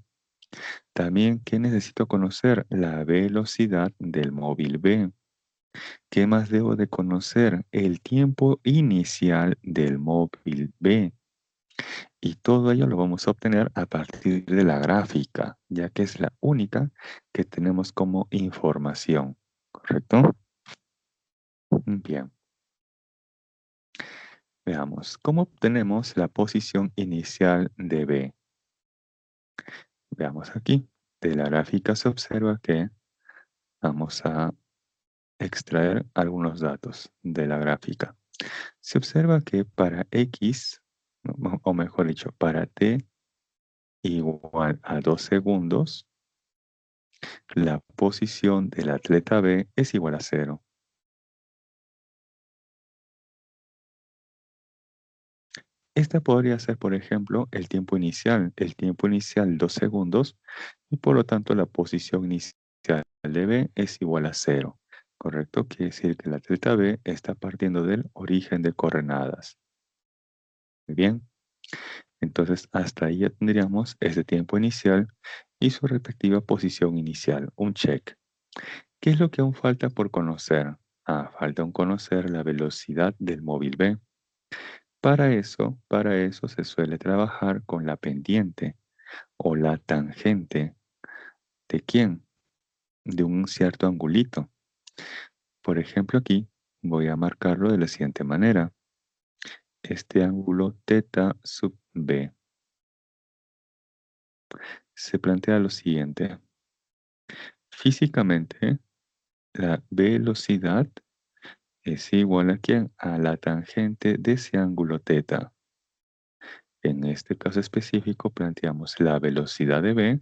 S1: También, ¿qué necesito conocer? La velocidad del móvil B. ¿Qué más debo de conocer? El tiempo inicial del móvil B. Y todo ello lo vamos a obtener a partir de la gráfica, ya que es la única que tenemos como información. ¿Correcto? Bien. Veamos, ¿cómo obtenemos la posición inicial de B? Veamos aquí. De la gráfica se observa que vamos a extraer algunos datos de la gráfica. Se observa que para X, o mejor dicho, para T igual a 2 segundos, la posición del atleta B es igual a 0. Esta podría ser, por ejemplo, el tiempo inicial. El tiempo inicial 2 segundos y por lo tanto la posición inicial de B es igual a 0. ¿Correcto? Quiere decir que el atleta B está partiendo del origen de coordenadas. Muy bien. Entonces, hasta ahí ya tendríamos ese tiempo inicial y su respectiva posición inicial, un check. ¿Qué es lo que aún falta por conocer? Falta aún conocer la velocidad del móvil B. Para eso se suele trabajar con la pendiente o la tangente. ¿De quién? De un cierto angulito. Por ejemplo, aquí voy a marcarlo de la siguiente manera. Este ángulo θ sub B. Se plantea lo siguiente. Físicamente, la velocidad es igual a ¿quién? A la tangente de ese ángulo θ. En este caso específico planteamos la velocidad de B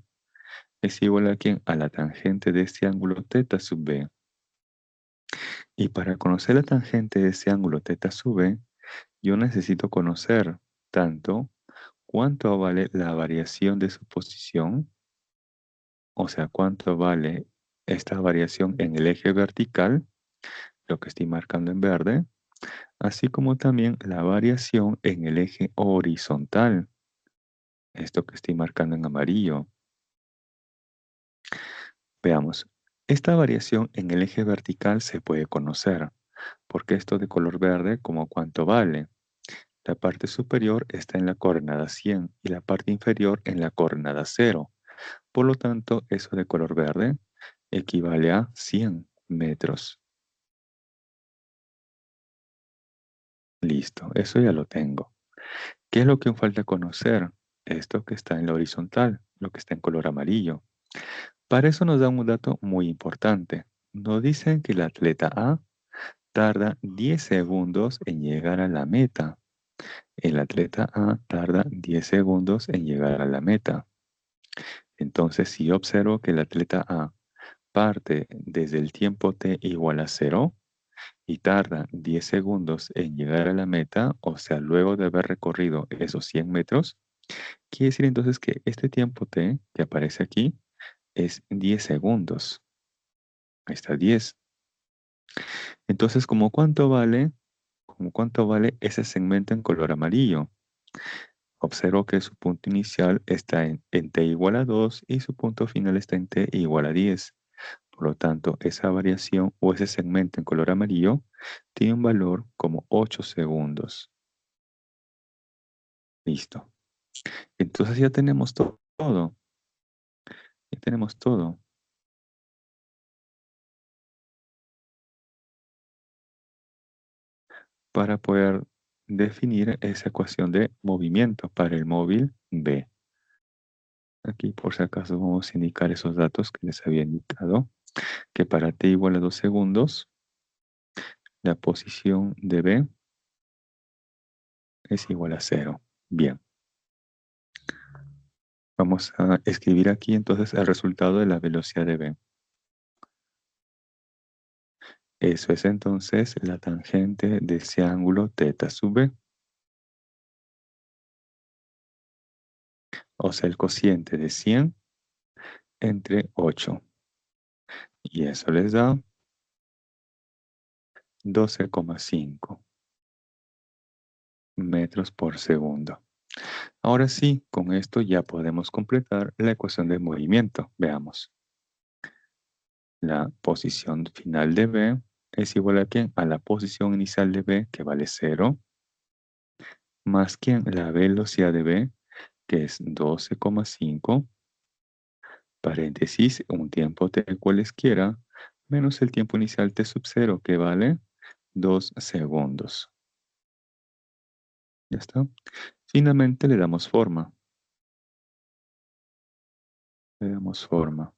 S1: es igual a ¿quién? A la tangente de este ángulo θ sub B. Y para conocer la tangente de ese ángulo θ sub B, yo necesito conocer tanto cuánto vale la variación de su posición, o sea, cuánto vale esta variación en el eje vertical, lo que estoy marcando en verde, así como también la variación en el eje horizontal, esto que estoy marcando en amarillo. Veamos, esta variación en el eje vertical se puede conocer, porque esto de color verde como cuánto vale. La parte superior está en la coordenada 100 y la parte inferior en la coordenada 0. Por lo tanto, eso de color verde equivale a 100 metros. Listo, eso ya lo tengo. ¿Qué es lo que falta conocer? Esto que está en la horizontal, lo que está en color amarillo. Para eso nos dan un dato muy importante. Nos dicen que el atleta A tarda 10 segundos en llegar a la meta. El atleta A tarda 10 segundos en llegar a la meta. Entonces, si yo observo que el atleta A parte desde el tiempo t igual a 0 y tarda 10 segundos en llegar a la meta, o sea, luego de haber recorrido esos 100 metros, quiere decir entonces que este tiempo t que aparece aquí es 10 segundos. Ahí está 10. Entonces, ¿cómo cuánto vale ese segmento en color amarillo? Observo que su punto inicial está en t igual a 2 y su punto final está en t igual a 10. Por lo tanto, esa variación o ese segmento en color amarillo tiene un valor como 8 segundos. Listo. Entonces ya tenemos todo. Ya tenemos todo. Para poder definir esa ecuación de movimiento para el móvil B. Aquí por si acaso vamos a indicar esos datos que les había indicado, que para t igual a 2 segundos, la posición de B es igual a 0. Bien, vamos a escribir aquí entonces el resultado de la velocidad de B. Eso es entonces la tangente de ese ángulo θ sub B, o sea, el cociente de 100 entre 8. Y eso les da 12,5 metros por segundo. Ahora sí, con esto ya podemos completar la ecuación de movimiento. Veamos. La posición final de B es igual a ¿quién? A la posición inicial de B, que vale 0, más ¿quién? La velocidad de B, que es 12,5, paréntesis, un tiempo t cualesquiera, menos el tiempo inicial t sub 0, que vale 2 segundos. ¿Ya está? Finalmente le damos forma. Le damos forma.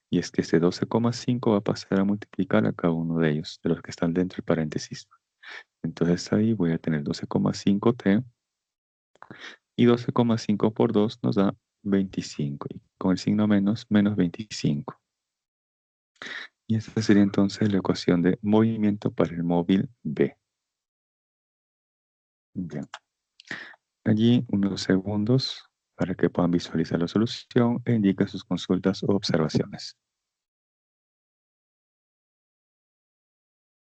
S1: Y es que este 12,5 va a pasar a multiplicar a cada uno de ellos, de los que están dentro del paréntesis. Entonces ahí voy a tener 12,5t y 12,5 por 2 nos da 25. Y con el signo menos, menos 25. Y esta sería entonces la ecuación de movimiento para el móvil B. Bien. Allí unos segundos para que puedan visualizar la solución e indique sus consultas o observaciones.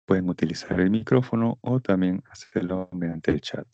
S1: Pueden utilizar el micrófono o también hacerlo mediante el chat.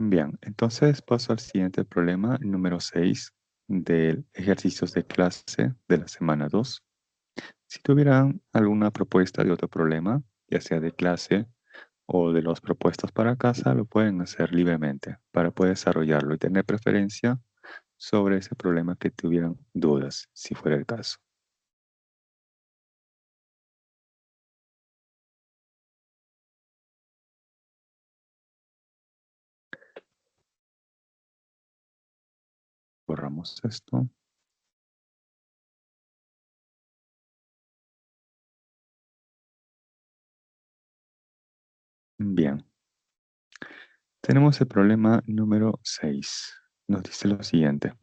S1: Bien, entonces paso al siguiente problema, número 6 del ejercicios de clase de la semana 2. Si tuvieran alguna propuesta de otro problema, ya sea de clase o de los propuestos para casa, lo pueden hacer libremente para poder desarrollarlo y tener preferencia sobre ese problema que tuvieran dudas, si fuera el caso. Borramos esto. Bien. Tenemos el problema número 6. Nos dice lo siguiente.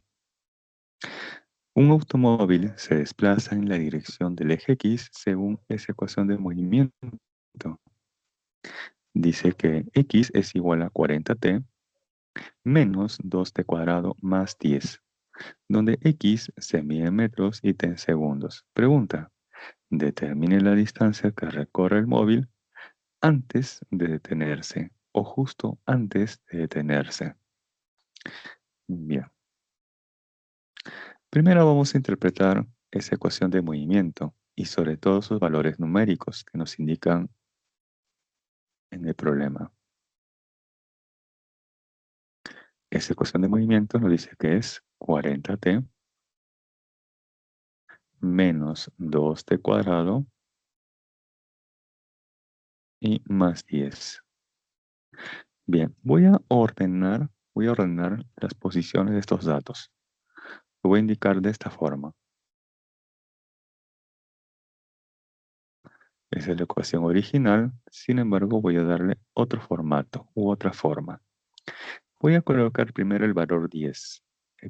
S1: Un automóvil se desplaza en la dirección del eje X según esa ecuación de movimiento. Dice que X es igual a 40t menos 2t cuadrado más 10, donde X se mide en metros y t en segundos. Pregunta, determine la distancia que recorre el móvil antes de detenerse o justo antes de detenerse. Bien, primero vamos a interpretar esa ecuación de movimiento y sobre todo sus valores numéricos que nos indican en el problema. Esa ecuación de movimiento nos dice que es 40t menos 2t cuadrado y más 10. Bien, voy a ordenar las posiciones de estos datos. Lo voy a indicar de esta forma. Esa es la ecuación original, sin embargo voy a darle otro formato u otra forma. Voy a colocar primero el valor 10.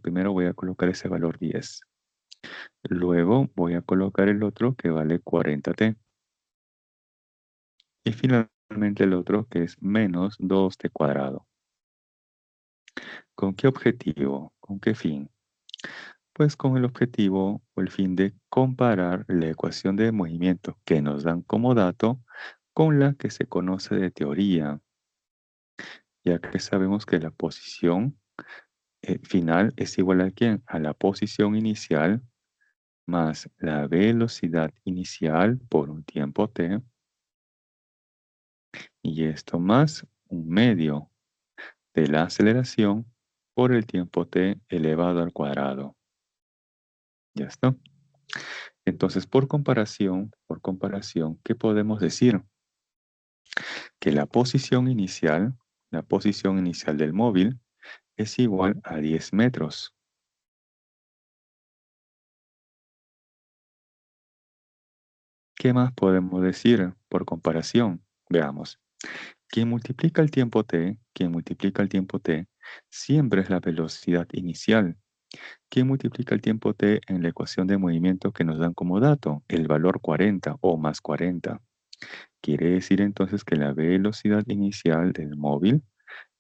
S1: Primero voy a colocar ese valor 10. Luego voy a colocar el otro que vale 40t. Y finalmente el otro que es menos 2t cuadrado. ¿Con qué objetivo? ¿Con qué fin? Pues con el objetivo o el fin de comparar la ecuación de movimiento que nos dan como dato con la que se conoce de teoría, ya que sabemos que la posición final es igual a ¿quién? A la posición inicial más la velocidad inicial por un tiempo t, y esto más un medio de la aceleración por el tiempo t elevado al cuadrado. Ya está. Entonces, por comparación, ¿qué podemos decir? Que la posición inicial del móvil es igual a 10 metros. ¿Qué más podemos decir por comparación? Veamos. Quien multiplica el tiempo t, siempre es la velocidad inicial. ¿Quien multiplica el tiempo t en la ecuación de movimiento que nos dan como dato? El valor 40 o más 40. Quiere decir entonces que la velocidad inicial del móvil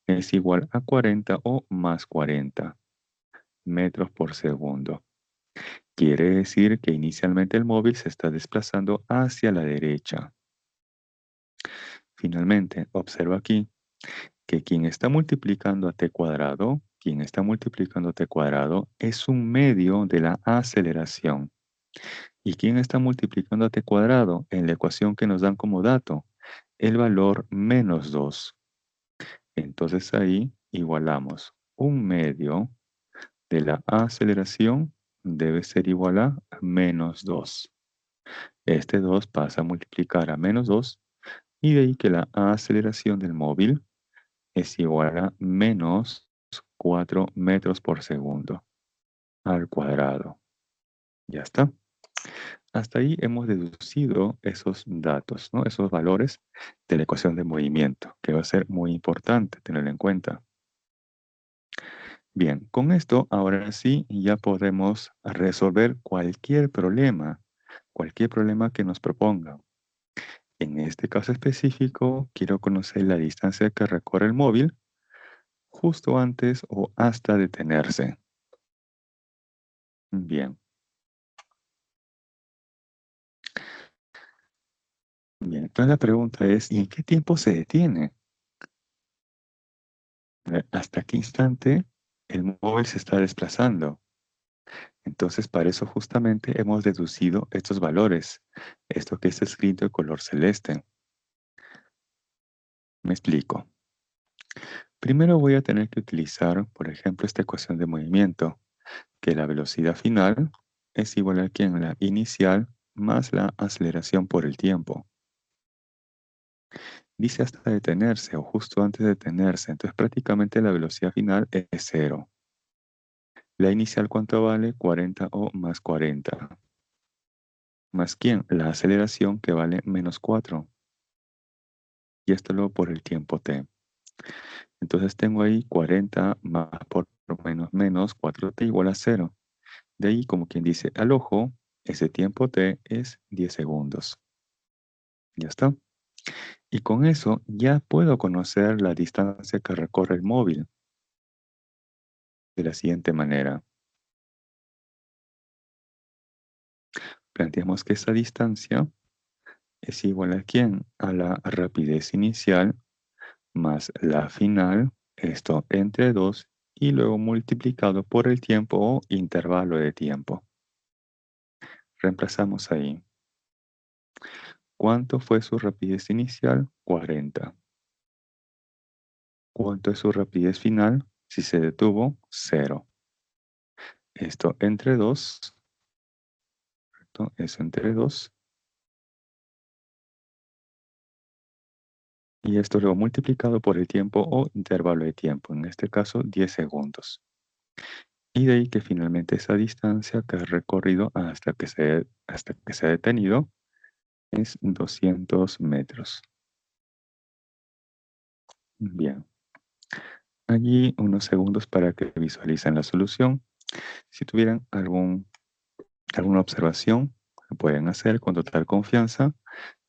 S1: es igual a 40 o más 40 metros por segundo. Quiere decir que inicialmente el móvil se está desplazando hacia la derecha. Finalmente, observa aquí que quien está multiplicando a t cuadrado es un medio de la aceleración. ¿Y quién está multiplicando a t cuadrado en la ecuación que nos dan como dato? El valor menos 2. Entonces ahí igualamos un medio de la aceleración debe ser igual a menos 2. Este 2 pasa a multiplicar a menos 2 y de ahí que la aceleración del móvil es igual a menos 4 metros por segundo al cuadrado. Ya está. Hasta ahí hemos deducido esos datos, ¿no? Esos valores de la ecuación de movimiento, que va a ser muy importante tenerlo en cuenta. Bien, con esto ahora sí ya podemos resolver cualquier problema que nos proponga. En este caso específico, quiero conocer la distancia que recorre el móvil justo antes o hasta detenerse. Bien, bien. Entonces la pregunta es, ¿y en qué tiempo se detiene? ¿Hasta qué instante el móvil se está desplazando? Entonces, para eso justamente hemos deducido estos valores, esto que está escrito en color celeste. Me explico. Primero voy a tener que utilizar, por ejemplo, esta ecuación de movimiento, que la velocidad final es igual a ¿quién? La inicial más la aceleración por el tiempo. Dice hasta detenerse o justo antes de detenerse, entonces prácticamente la velocidad final es cero. La inicial, ¿cuánto vale? 40 o más 40. ¿Más quién? La aceleración que vale menos 4. Y esto luego por el tiempo t. Entonces tengo ahí 40 más por menos menos 4t igual a 0. De ahí, como quien dice al ojo, ese tiempo t es 10 segundos. Ya está. Y con eso ya puedo conocer la distancia que recorre el móvil de la siguiente manera. Planteamos que esa distancia es igual a ¿quién? A la rapidez inicial más la final, esto entre 2, y luego multiplicado por el tiempo o intervalo de tiempo. Reemplazamos ahí. ¿Cuánto fue su rapidez inicial? 40. ¿Cuánto es su rapidez final? Si se detuvo, 0. Esto entre 2, ¿correcto? Eso entre 2. Y esto luego multiplicado por el tiempo o intervalo de tiempo, en este caso 10 segundos. Y de ahí que finalmente esa distancia que ha recorrido hasta que se ha detenido es 200 metros. Bien. Allí unos segundos para que visualicen la solución. Si tuvieran alguna observación, lo pueden hacer con total confianza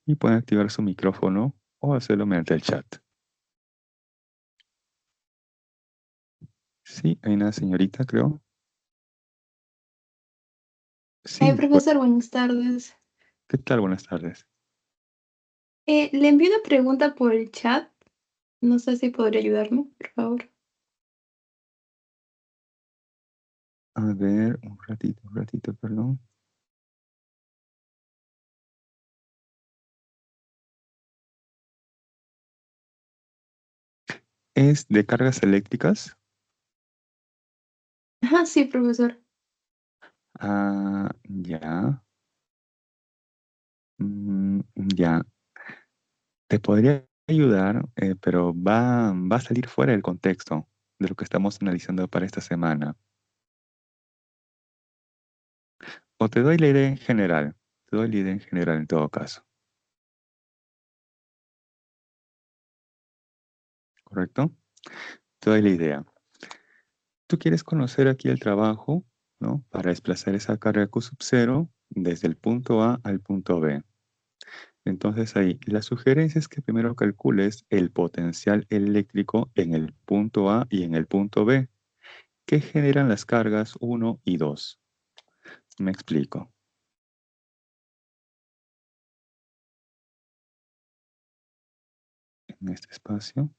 S1: y pueden activar su micrófono o hacerlo mediante el chat. Sí, hay una señorita, creo. Sí,
S2: Profesor, buenas tardes.
S1: ¿qué tal? Buenas tardes.
S2: Le envío una pregunta por el chat. No sé si podría ayudarme, por favor.
S1: A ver, un ratito, perdón. ¿Es de cargas eléctricas?
S2: Ah, sí, profesor.
S1: Ah, ya. Ya. Te podría ayudar, pero va a salir fuera del contexto de lo que estamos analizando para esta semana. O te doy la idea en general. Te doy la idea en general en todo caso. ¿Correcto? Te doy la idea. Tú quieres conocer aquí el trabajo, ¿no? Para desplazar esa carga Q sub 0 desde el punto A al punto B. Entonces ahí, la sugerencia es que primero calcules el potencial eléctrico en el punto A y en el punto B, que generan las cargas 1 y 2. Me explico. En este espacio.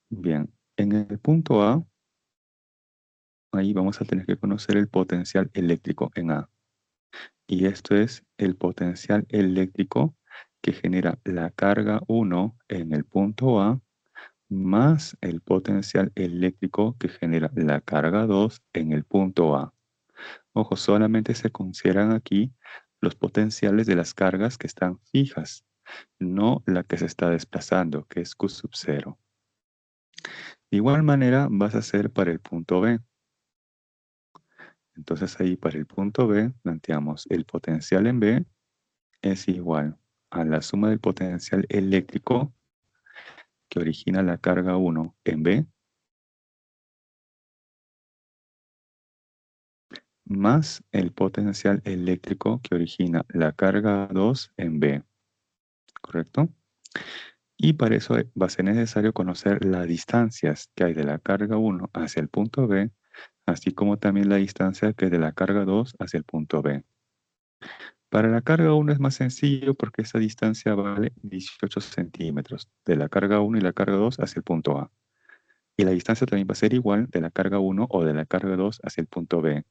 S1: Bien, en el punto A, ahí vamos a tener que conocer el potencial eléctrico en A. Y esto es el potencial eléctrico que genera la carga 1 en el punto A más el potencial eléctrico que genera la carga 2 en el punto A. Ojo, solamente se consideran aquí los potenciales de las cargas que están fijas, no la que se está desplazando, que es Q sub 0. De igual manera vas a hacer para el punto B. Entonces ahí para el punto B planteamos el potencial en B es igual a la suma del potencial eléctrico que origina la carga 1 en B más el potencial eléctrico que origina la carga 2 en B, ¿correcto? Y para eso va a ser necesario conocer las distancias que hay de la carga 1 hacia el punto B, así como también la distancia que hay de la carga 2 hacia el punto B. Para la carga 1 es más sencillo porque esa distancia vale 18 centímetros de la carga 1 y la carga 2 hacia el punto A. Y la distancia también va a ser igual de la carga 1 o de la carga 2 hacia el punto B.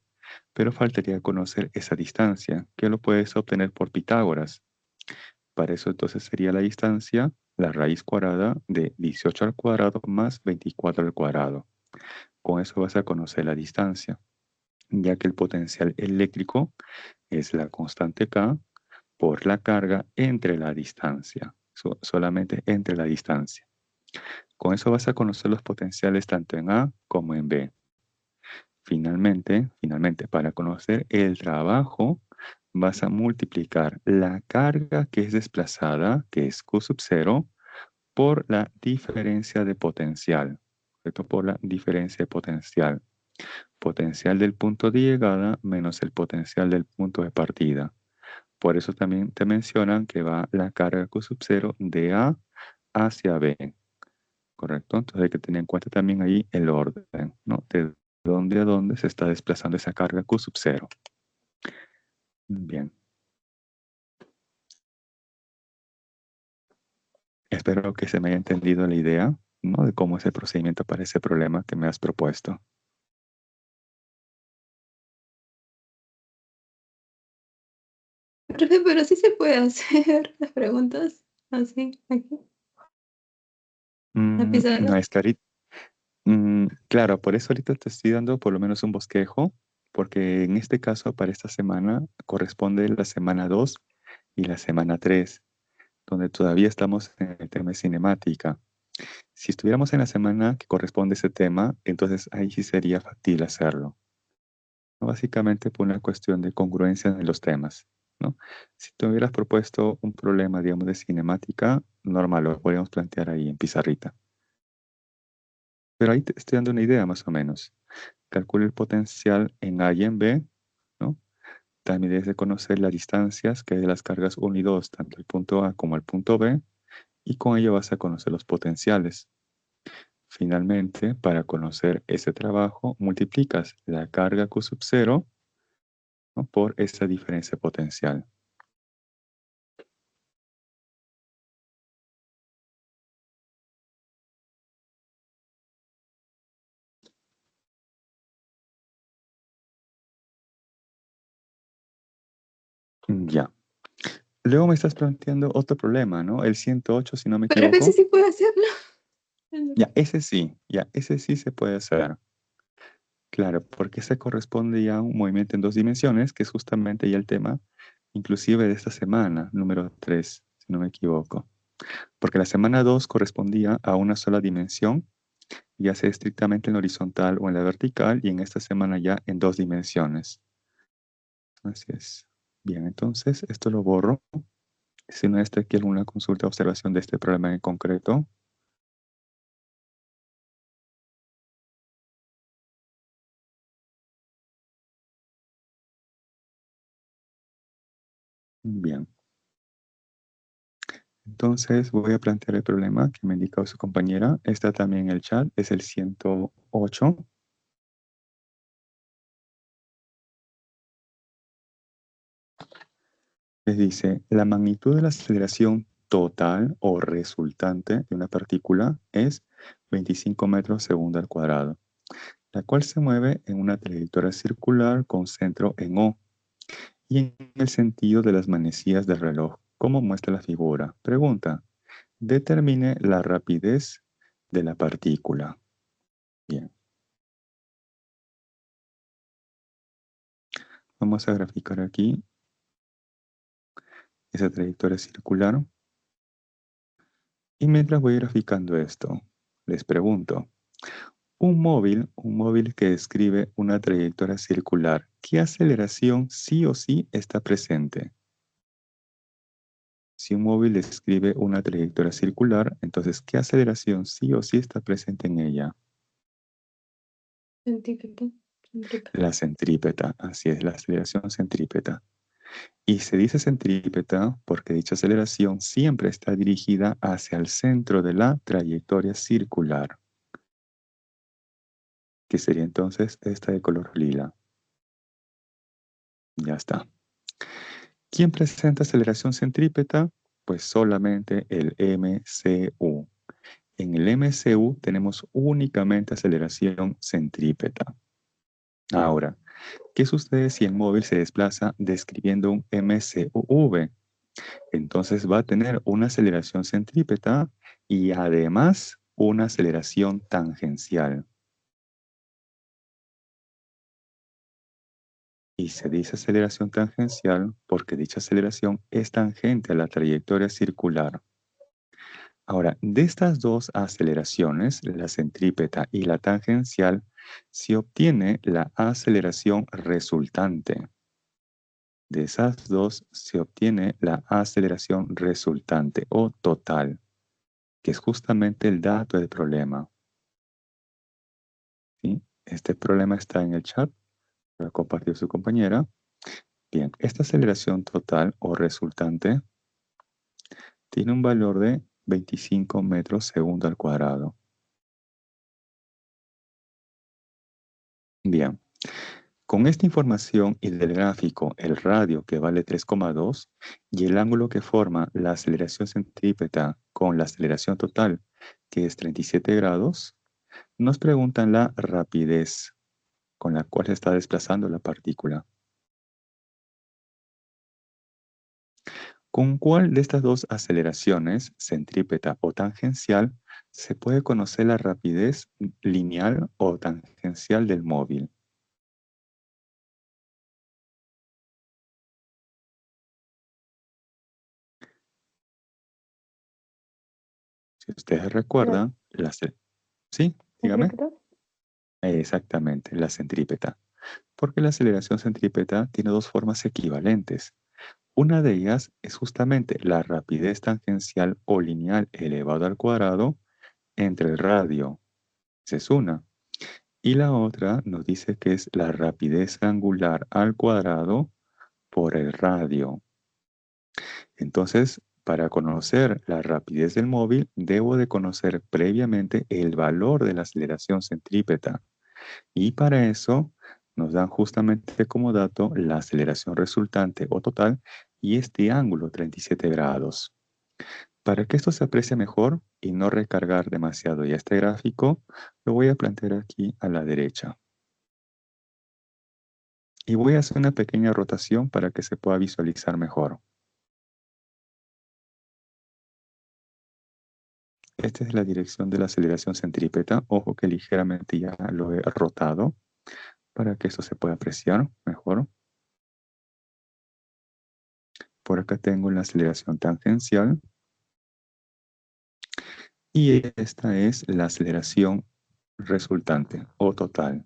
S1: Pero faltaría conocer esa distancia, que lo puedes obtener por Pitágoras. Para eso entonces sería la distancia, la raíz cuadrada de 18 al cuadrado más 24 al cuadrado. Con eso vas a conocer la distancia, ya que el potencial eléctrico es la constante K por la carga entre la distancia, solamente entre la distancia. Con eso vas a conocer los potenciales tanto en A como en B. Finalmente, para conocer el trabajo, vas a multiplicar la carga que es desplazada, que es Q sub 0, por la diferencia de potencial. ¿Correcto? Por la diferencia de potencial. Potencial del punto de llegada menos el potencial del punto de partida. Por eso también te mencionan que va la carga Q sub 0 de A hacia B. ¿Correcto? Entonces hay que tener en cuenta también ahí el orden, ¿no? De dónde a dónde se está desplazando esa carga Q sub 0. Bien. Espero que se me haya entendido la idea, ¿no? De cómo es el procedimiento para ese problema que me has propuesto.
S2: Profe, pero sí se puede hacer las preguntas así, aquí, la
S1: No
S2: pizarra.
S1: es clarito. Claro, por eso ahorita te estoy dando por lo menos un bosquejo, porque en este caso para esta semana corresponde la semana 2 y la semana 3, donde todavía estamos en el tema de cinemática. Si estuviéramos en la semana que corresponde a ese tema, entonces ahí sí sería factible hacerlo, ¿no? Básicamente por una cuestión de congruencia en los temas, ¿no? Si te hubieras propuesto un problema, digamos, de cinemática, normal, lo podríamos plantear ahí en pizarrita. Pero ahí te estoy dando una idea más o menos. Calcula el potencial en A y en B, ¿no? También debes de conocer las distancias que hay de las cargas 1 y 2, tanto el punto A como el punto B, y con ello vas a conocer los potenciales. Finalmente, para conocer ese trabajo, multiplicas la carga Q sub 0, ¿no? Por esa diferencia potencial. Ya. Luego me estás planteando otro problema, ¿no? El 108, si no me
S2: Profe, sí
S1: equivoco.
S2: sí puede hacerlo.
S1: Ya, ese sí se puede hacer. Claro, porque se corresponde ya a un movimiento en dos dimensiones, que es justamente ya el tema, inclusive de esta semana, número 3, si no me equivoco. Porque la semana 2 correspondía a una sola dimensión, ya sea estrictamente en la horizontal o en la vertical, y en esta semana ya en dos dimensiones. Así es. Bien, entonces esto lo borro. Si no está aquí alguna consulta o observación de este problema en concreto. Bien. Entonces voy a plantear el problema que me ha indicado su compañera. Está también en el chat, es el 108. Les dice, la magnitud de la aceleración total o resultante de una partícula es 25 metros segundo al cuadrado, la cual se mueve en una trayectoria circular con centro en O y en el sentido de las manecillas del reloj, como muestra la figura. Pregunta, determine la rapidez de la partícula. Bien, vamos a graficar aquí esa trayectoria circular. Y mientras voy graficando esto, les pregunto, un móvil que describe una trayectoria circular, ¿qué aceleración sí o sí está presente? Si un móvil describe una trayectoria circular, entonces, ¿qué aceleración sí o sí está presente en ella?
S2: Centípeta, centrípeta.
S1: La centrípeta, así es, la aceleración centrípeta. Y se dice centrípeta porque dicha aceleración siempre está dirigida hacia el centro de la trayectoria circular, que sería entonces esta de color lila. Ya está. ¿Quién presenta aceleración centrípeta? Pues solamente el MCU. En el MCU tenemos únicamente aceleración centrípeta. Ahora, ¿qué sucede si el móvil se desplaza describiendo un MCUV? Entonces va a tener una aceleración centrípeta y además una aceleración tangencial. Y se dice aceleración tangencial porque dicha aceleración es tangente a la trayectoria circular. Ahora, de estas dos aceleraciones, la centrípeta y la tangencial, se obtiene la aceleración resultante. De esas dos se obtiene la aceleración resultante o total, que es justamente el dato del problema. ¿Sí? Este problema está en el chat, lo compartió su compañera. Bien, esta aceleración total o resultante tiene un valor de 25 metros segundo al cuadrado. Bien, Con esta información y del gráfico, el radio que vale 3,2 y el ángulo que forma la aceleración centrípeta con la aceleración total, que es 37 grados, nos preguntan la rapidez con la cual se está desplazando la partícula. ¿Con cuál de estas dos aceleraciones, centrípeta o tangencial, se puede conocer la rapidez lineal o tangencial del móvil? Si ustedes
S2: La
S1: recuerdan, sí, dígame.
S2: centrípeta.
S1: Exactamente, la centrípeta. Porque la aceleración centrípeta tiene dos formas equivalentes. Una de ellas es justamente la rapidez tangencial o lineal elevado al cuadrado entre el radio. Esa es una. Y la otra nos dice que es la rapidez angular al cuadrado por el radio. Entonces, para conocer la rapidez del móvil, debo de conocer previamente el valor de la aceleración centrípeta. Y para eso nos dan justamente como dato la aceleración resultante o total y este ángulo 37 grados. Para que esto se aprecie mejor y no recargar demasiado ya este gráfico, lo voy a plantear aquí a la derecha. Y voy a hacer una pequeña rotación para que se pueda visualizar mejor. Esta es la dirección de la aceleración centrípeta. Ojo que ligeramente ya lo he rotado para que esto se pueda apreciar mejor. Por acá tengo la aceleración tangencial. Y esta es la aceleración resultante o total,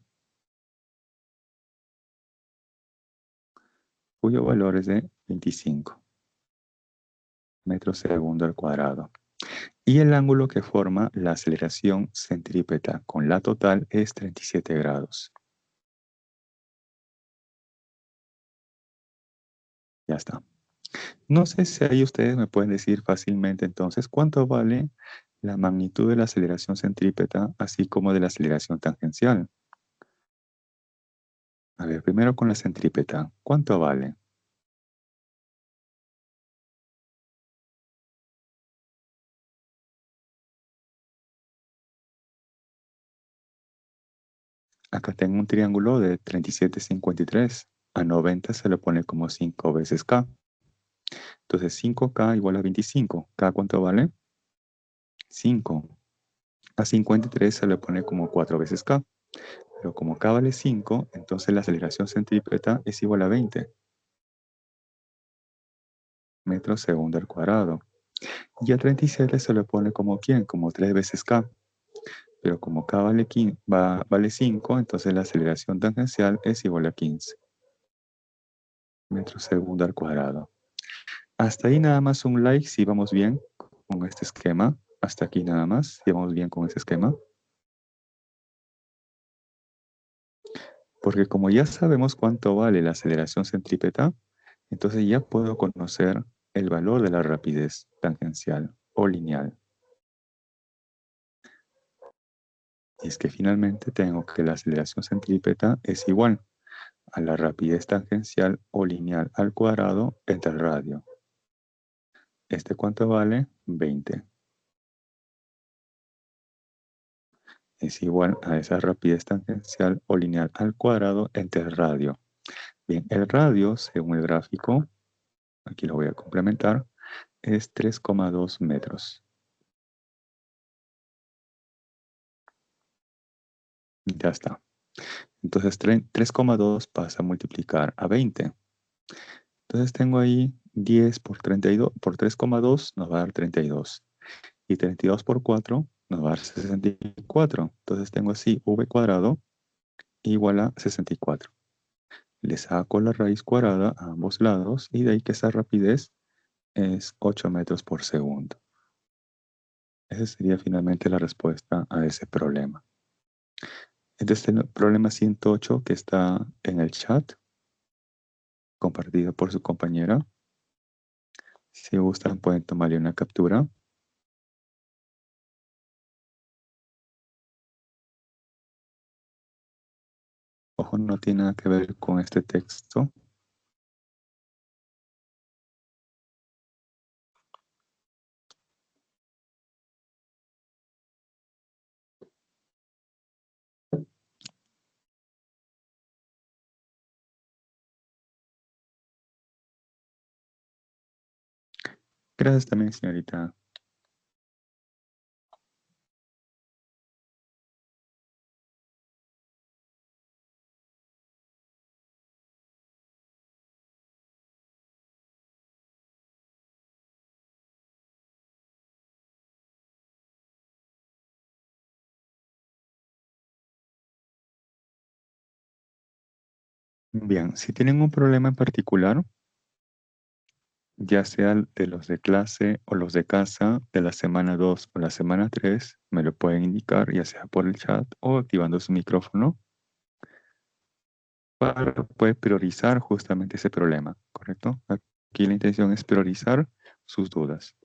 S1: cuyo valor es de 25 metros segundo al cuadrado. Y el ángulo que forma la aceleración centrípeta con la total es 37 grados. Ya está. No sé si ahí ustedes me pueden decir fácilmente entonces cuánto vale la magnitud de la aceleración centrípeta así como de la aceleración tangencial. A ver, primero con la centrípeta, ¿cuánto vale? Acá tengo un triángulo de 37,53. A 90 se le pone como 5 veces K. Entonces 5K igual a 25. ¿K cuánto vale? 5. A 53 se le pone como 4 veces K. Pero como K vale 5, entonces la aceleración centrípeta es igual a 20 metros segundo al cuadrado. Y a 37 se le pone como ¿quién? Como 3 veces K. Pero como K vale 5, entonces la aceleración tangencial es igual a 15 metros segundo al cuadrado. Hasta ahí nada más un like si vamos bien con este esquema. Hasta aquí nada más, si vamos bien con ese esquema. Porque como ya sabemos cuánto vale la aceleración centrípeta, entonces ya puedo conocer el valor de la rapidez tangencial o lineal. Y es que finalmente tengo que la aceleración centrípeta es igual a la rapidez tangencial o lineal al cuadrado entre el radio. ¿Este cuánto vale? 20. Es igual a esa rapidez tangencial o lineal al cuadrado entre el radio. Bien, el radio, según el gráfico, aquí lo voy a complementar, es 3,2 metros. Ya está. Entonces 3,2 pasa a multiplicar a 20. Entonces tengo ahí 10 por 32, por 3,2 nos va a dar 32. Y 32 por 4 nos va a dar 64. Entonces tengo así v cuadrado igual a 64. Le saco la raíz cuadrada a ambos lados y de ahí que esa rapidez es 8 metros por segundo. Esa sería finalmente la respuesta a ese problema. Entonces el problema 108 que está en el chat, compartido por su compañera. Si gustan pueden tomarle una captura. Ojo, dibujo no tiene nada que ver con este texto. Gracias también, señorita. Bien, si tienen un problema en particular, ya sea de los de clase o los de casa, de la semana 2 o la semana 3, me lo pueden indicar, ya sea por el chat o activando su micrófono, para poder priorizar justamente ese problema, ¿correcto? Aquí la intención es priorizar sus dudas.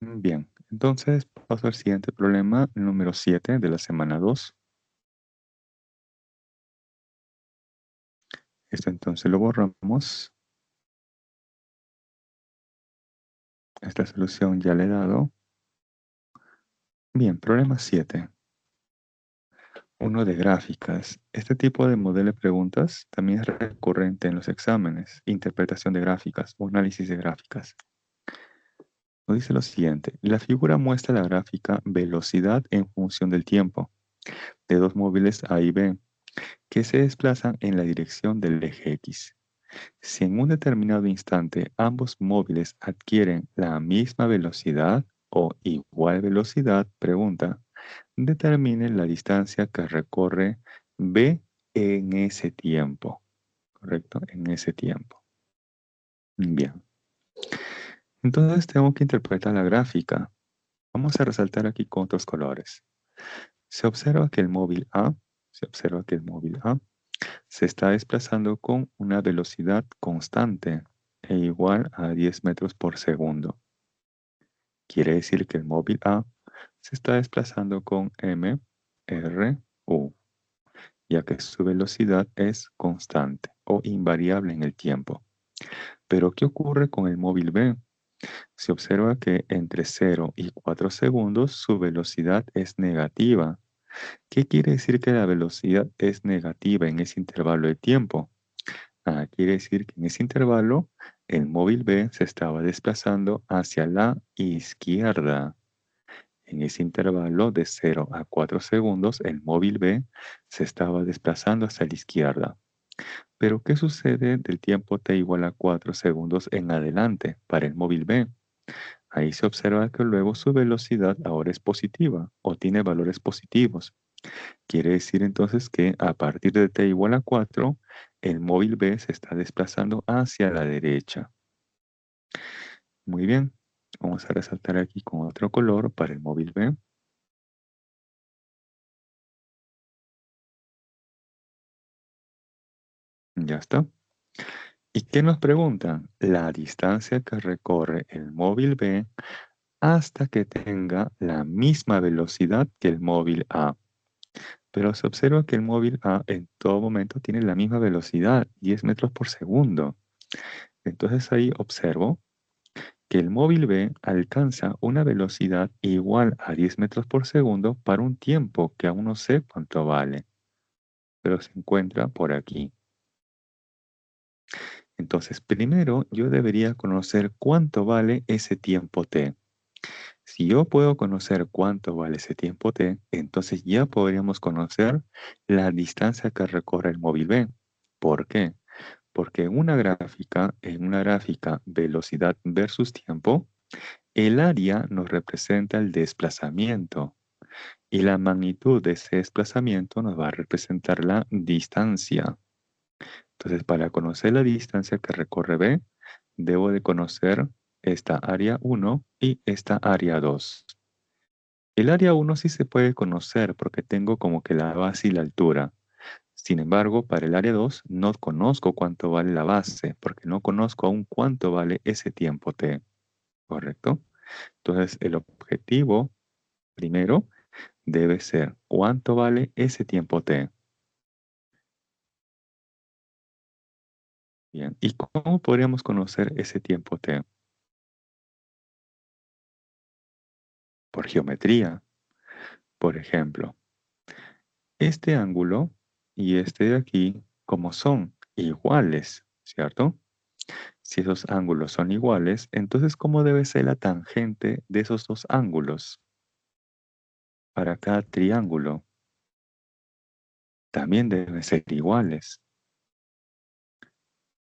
S1: Bien, entonces paso al siguiente problema, número 7 de la semana 2. Esto entonces lo borramos. Esta solución ya le he dado. Bien, problema 7. Uno de gráficas. Este tipo de modelo de preguntas también es recurrente en los exámenes, interpretación de gráficas o análisis de gráficas. Nos dice lo siguiente, la figura muestra la gráfica velocidad en función del tiempo de dos móviles A y B que se desplazan en la dirección del eje X. Si en un determinado instante ambos móviles adquieren la misma velocidad o igual velocidad, pregunta, determine la distancia que recorre B en ese tiempo. ¿Correcto? En ese tiempo. Bien. Entonces tengo que interpretar la gráfica. Vamos a resaltar aquí con otros colores. Se observa que el móvil A, se está desplazando con una velocidad constante e igual a 10 metros por segundo. Quiere decir que el móvil A se está desplazando con m, r, u, ya que su velocidad es constante o invariable en el tiempo. Pero, ¿qué ocurre con el móvil B? Se observa que entre 0 y 4 segundos su velocidad es negativa. ¿Qué quiere decir que la velocidad es negativa en ese intervalo de tiempo? Quiere decir que en ese intervalo el móvil B se estaba desplazando hacia la izquierda. En ese intervalo de 0 a 4 segundos, el móvil B se estaba desplazando hacia la izquierda. Pero, ¿qué sucede del tiempo t igual a 4 segundos en adelante para el móvil B? Ahí se observa que luego su velocidad ahora es positiva o tiene valores positivos. Quiere decir entonces que a partir de t igual a 4, el móvil B se está desplazando hacia la derecha. Muy bien, vamos a resaltar aquí con otro color para el móvil B. Ya está. ¿Y qué nos preguntan? La distancia que recorre el móvil B hasta que tenga la misma velocidad que el móvil A. Pero se observa que el móvil A en todo momento tiene la misma velocidad, 10 metros por segundo. Entonces ahí observo que el móvil B alcanza una velocidad igual a 10 metros por segundo para un tiempo que aún no sé cuánto vale, pero se encuentra por aquí. Entonces, primero yo debería conocer cuánto vale ese tiempo t. Si yo puedo conocer cuánto vale ese tiempo t, entonces ya podríamos conocer la distancia que recorre el móvil B. ¿Por qué? Porque en una gráfica velocidad versus tiempo, el área nos representa el desplazamiento y la magnitud de ese desplazamiento nos va a representar la distancia. Entonces, para conocer la distancia que recorre B, debo de conocer esta área 1 y esta área 2. El área 1 sí se puede conocer porque tengo como que la base y la altura. Sin embargo, para el área 2 no conozco cuánto vale la base, porque no conozco aún cuánto vale ese tiempo t, ¿correcto? Entonces, el objetivo primero debe ser cuánto vale ese tiempo t. Bien, ¿y cómo podríamos conocer ese tiempo t? Por geometría. Por ejemplo, este ángulo y este de aquí, como son iguales, ¿cierto? Si esos ángulos son iguales, entonces ¿cómo debe ser la tangente de esos dos ángulos? Para cada triángulo también deben ser iguales.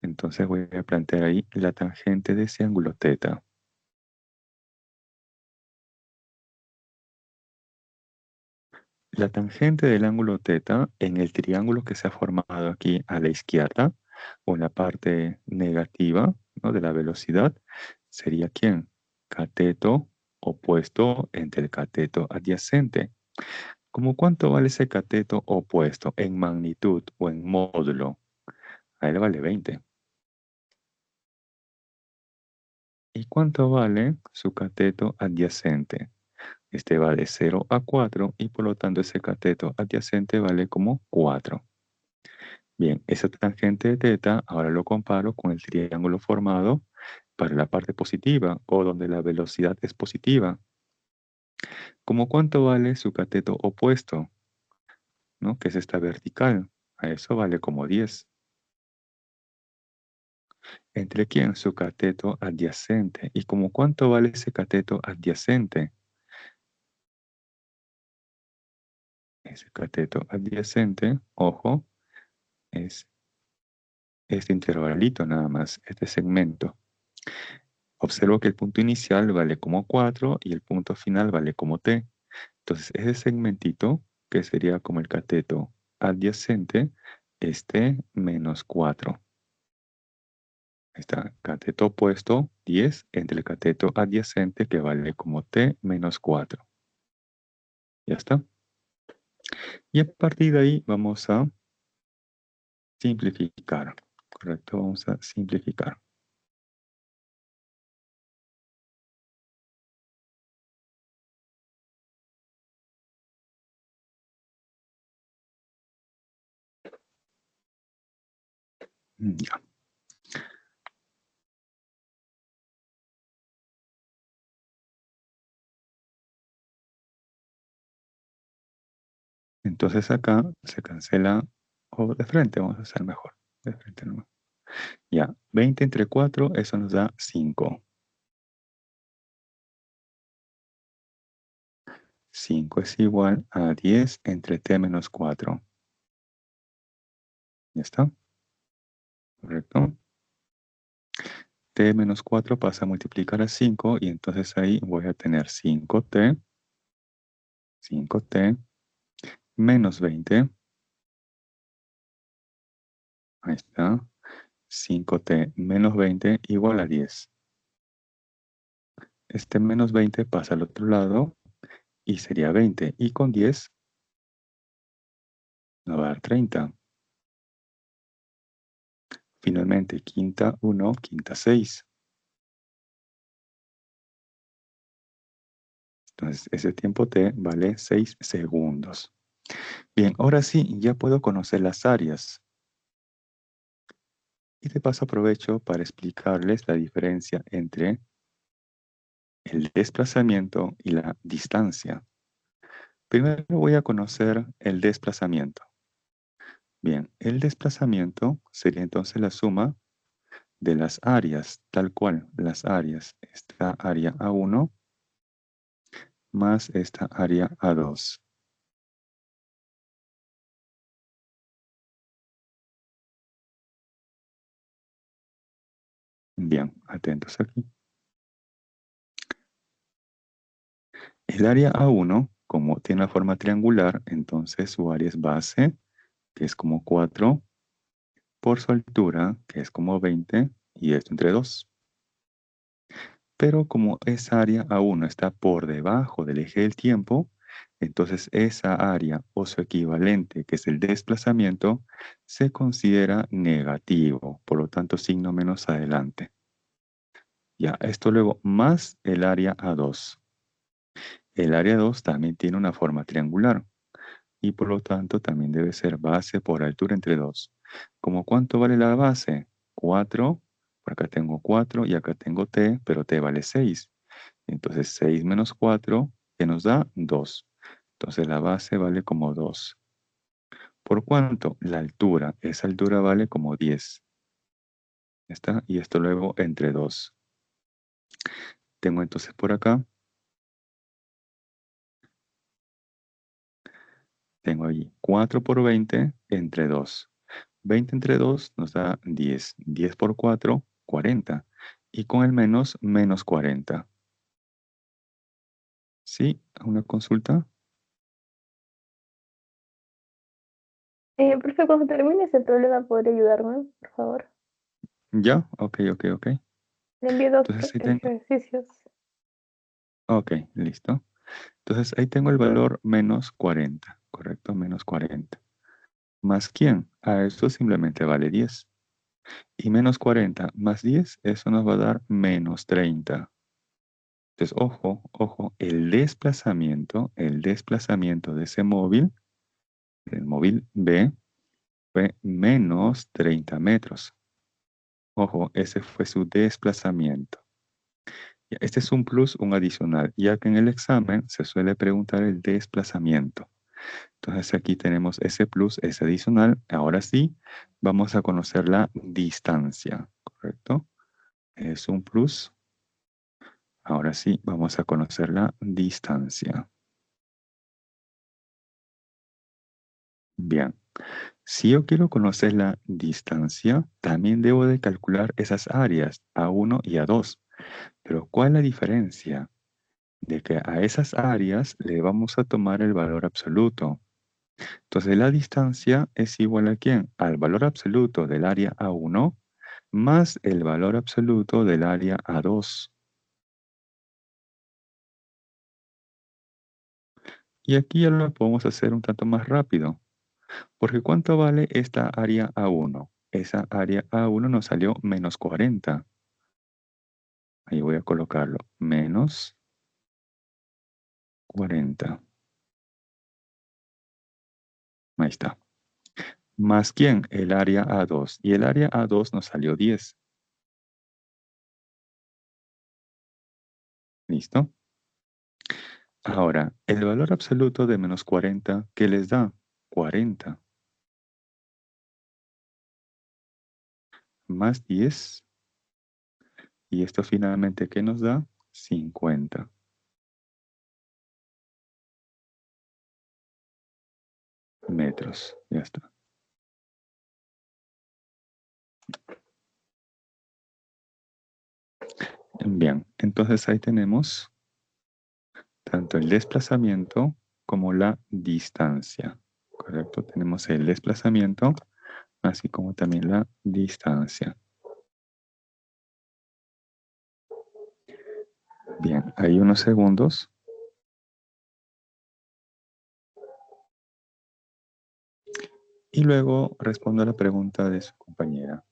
S1: Entonces voy a plantear ahí la tangente de ese ángulo teta. La tangente del ángulo teta en el triángulo que se ha formado aquí a la izquierda, o en la parte negativa, ¿no?, de la velocidad, sería ¿quién? Cateto opuesto entre el cateto adyacente. ¿Cómo cuánto vale ese cateto opuesto en magnitud o en módulo? A él vale 20. ¿Y cuánto vale su cateto adyacente? Este va de 0 a 4 y por lo tanto ese cateto adyacente vale como 4. Bien, esa tangente de teta ahora lo comparo con el triángulo formado para la parte positiva o donde la velocidad es positiva. ¿Cómo cuánto vale su cateto opuesto? ¿No? Que es esta vertical. A eso vale como 10. ¿Entre quién? Su cateto adyacente. ¿Y como cuánto vale ese cateto adyacente? Ese cateto adyacente, ojo, es este intervalito nada más, este segmento. Observo que el punto inicial vale como 4 y el punto final vale como t. Entonces, ese segmentito, que sería como el cateto adyacente, es t menos 4. Está cateto opuesto, 10, entre el cateto adyacente, que vale como t menos 4. ¿Ya está? Y a partir de ahí vamos a simplificar. ¿Correcto? Vamos a simplificar. Ya. Entonces acá se cancela, o de frente vamos a hacer mejor. De frente nomás. Ya, 20 entre 4, eso nos da 5. 5 es igual a 10 entre t menos 4. ¿Ya está? ¿Correcto? T menos 4 pasa a multiplicar a 5 y entonces ahí voy a tener 5t menos 20. Ahí está. 5t menos 20 igual a 10. Este menos 20 pasa al otro lado y sería 20. Y con 10 nos va a dar 30. Finalmente, quinta 1, quinta 6. Entonces, ese tiempo t vale 6 segundos. Bien, ahora sí, ya puedo conocer las áreas. Y de paso aprovecho para explicarles la diferencia entre el desplazamiento y la distancia. Primero voy a conocer el desplazamiento. Bien, el desplazamiento sería entonces la suma de las áreas, tal cual, las áreas, esta área A1 más esta área A2. Bien, atentos aquí. El área A1, como tiene la forma triangular, entonces su área es base, que es como 4, por su altura, que es como 20, y esto entre 2. Pero como esa área A1 está por debajo del eje del tiempo, entonces esa área o su equivalente, que es el desplazamiento, se considera negativo, por lo tanto signo menos adelante. Ya, esto luego más el área A2. El área 2 también tiene una forma triangular y por lo tanto también debe ser base por altura entre 2. ¿Cómo cuánto vale la base? 4, por acá tengo 4 y acá tengo t, pero t vale 6. Entonces 6 menos 4, que nos da 2. Entonces la base vale como 2. ¿Por cuánto? La altura. Esa altura vale como 10. ¿Está? Y esto luego entre 2. Tengo entonces por acá, tengo ahí 4 por 20 entre 2. 20 entre 2 nos da 10. 10 por 4, 40. Y con el menos, menos 40. ¿Sí? ¿Una consulta?
S2: Profe, cuando termine ese problema, ¿podría ayudarme, por favor?
S1: ¿Ya? Ok, ok, ok.
S2: Le envío dos
S1: Entonces ahí tengo,
S2: ejercicios.
S1: ok, listo. Entonces ahí tengo el valor menos 40, ¿correcto? Menos 40. ¿Más quién? A esto simplemente vale 10. Y menos 40 más 10, eso nos va a dar menos 30. Entonces, ojo, ojo, el desplazamiento de ese móvil, el móvil B, fue menos 30 metros. Ojo, ese fue su desplazamiento. Este es un plus, un adicional, ya que en el examen se suele preguntar el desplazamiento. Entonces aquí tenemos ese plus, ese adicional. Ahora sí, vamos a conocer la distancia, ¿correcto? Es un plus. Ahora sí, vamos a conocer la distancia. Bien, si yo quiero conocer la distancia, también debo de calcular esas áreas, A1 y A2. Pero ¿cuál es la diferencia? De que a esas áreas le vamos a tomar el valor absoluto. Entonces la distancia es igual a ¿quién? Al valor absoluto del área A1 más el valor absoluto del área A2. Y aquí ya lo podemos hacer un tanto más rápido. Porque ¿cuánto vale esta área A1? Esa área A1 nos salió menos 40. Ahí voy a colocarlo. Menos 40. Ahí está. ¿Más quién? El área A2. Y el área A2 nos salió 10. ¿Listo? Ahora, el valor absoluto de menos 40, ¿qué les da? 40. Más 10. Y esto finalmente, ¿qué nos da? 50 metros. Ya está. Bien, entonces ahí tenemos tanto el desplazamiento como la distancia. ¿Correcto? Tenemos el desplazamiento, así como también la distancia. Bien, hay unos segundos. Y luego respondo a la pregunta de su compañera.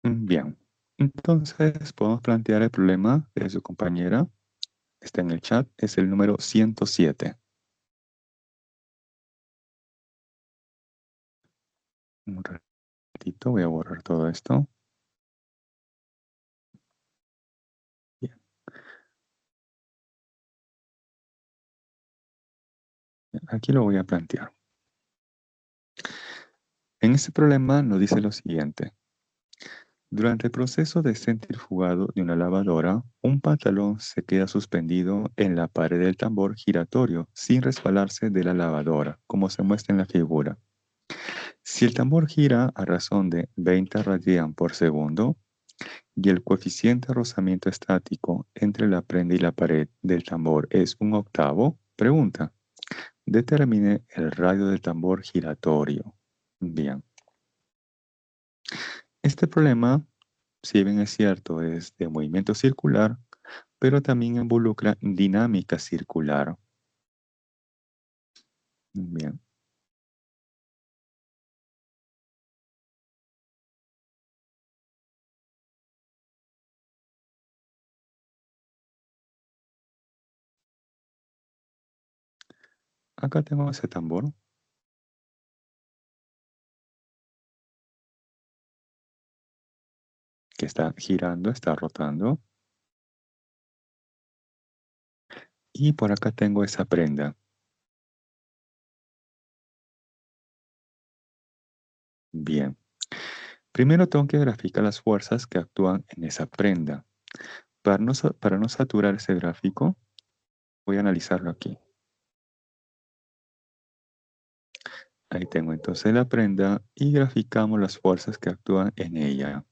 S1: Bien, entonces podemos plantear el problema de su compañera. Está en el chat, es el número 107. Un ratito, voy a borrar todo esto. Bien. Aquí lo voy a plantear. En este problema nos dice lo siguiente. Durante el proceso de centrifugado de una lavadora, un pantalón se queda suspendido en la pared del tambor giratorio sin resbalarse de la lavadora, como se muestra en la figura. Si el tambor gira a razón de 20 radian por segundo y el coeficiente de rozamiento estático entre la prenda y la pared del tambor es 1/8, pregunta, determine el radio del tambor giratorio. Bien. Este problema, si bien es cierto, es de movimiento circular, pero también involucra dinámica circular. Bien. Acá tengo ese tambor que está girando, está rotando. Y por acá tengo esa prenda. Bien. Primero tengo que graficar las fuerzas que actúan en esa prenda. Para no saturar ese gráfico, voy a analizarlo aquí. Ahí tengo entonces la prenda y graficamos las fuerzas que actúan en ella.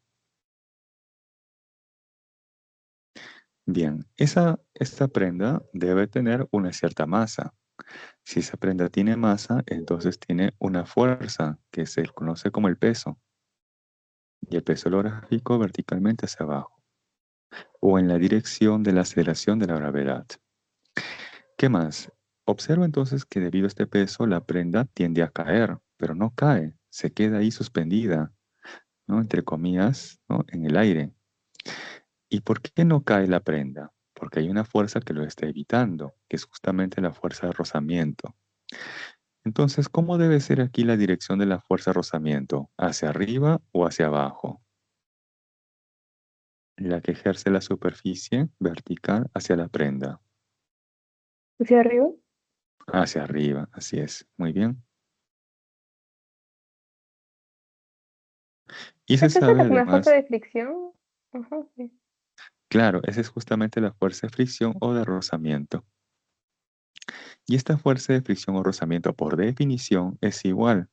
S1: Bien, esta prenda debe tener una cierta masa. Si esa prenda tiene masa, entonces tiene una fuerza que se conoce como el peso. Y el peso lo grafico verticalmente hacia abajo o en la dirección de la aceleración de la gravedad. ¿Qué más? Observo entonces que debido a este peso la prenda tiende a caer, pero no cae, se queda ahí suspendida, ¿no? Entre comillas, ¿no? En el aire. ¿Y por qué no cae la prenda? Porque hay una fuerza que lo está evitando, que es justamente la fuerza de rozamiento. Entonces, ¿cómo debe ser aquí la dirección de la fuerza de rozamiento? ¿Hacia arriba o hacia abajo? La que ejerce la superficie vertical hacia la prenda.
S2: ¿Hacia arriba?
S1: Hacia arriba, así es. Muy bien. Y se
S2: Esa es
S1: sabe
S2: la fuerza
S1: además,
S2: de fricción. Ajá, sí.
S1: claro, esa es justamente la fuerza de fricción o de rozamiento. Y esta fuerza de fricción o rozamiento, por definición, es igual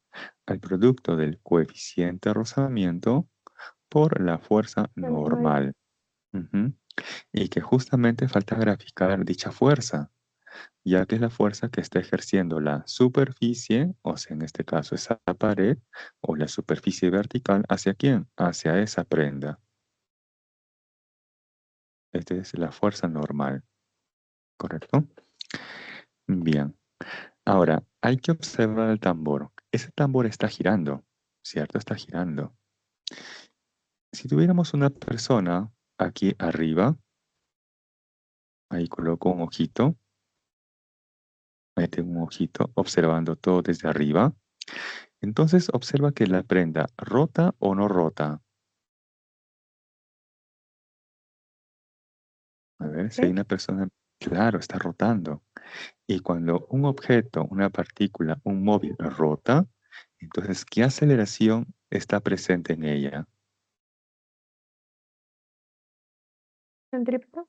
S1: al producto del coeficiente de rozamiento por la fuerza
S2: La normal.
S1: normal. Ujú. Y que justamente falta graficar dicha fuerza, ya que es la fuerza que está ejerciendo la superficie, o sea, en este caso esa pared, o la superficie vertical, ¿hacia quién? Hacia esa prenda. Esta es la fuerza normal, ¿correcto? Bien. Ahora, hay que observar el tambor. Ese tambor está girando, ¿cierto? Está girando. Si tuviéramos una persona aquí arriba, ahí coloco un ojito, ahí tengo un ojito observando todo desde arriba. Entonces observa que la prenda rota o no rota. A ver, si hay
S2: ¿Sí?
S1: una persona, claro, está rotando. Y cuando un objeto, una partícula, un móvil rota, entonces, ¿qué aceleración está presente en ella?
S2: ¿Centrípeta?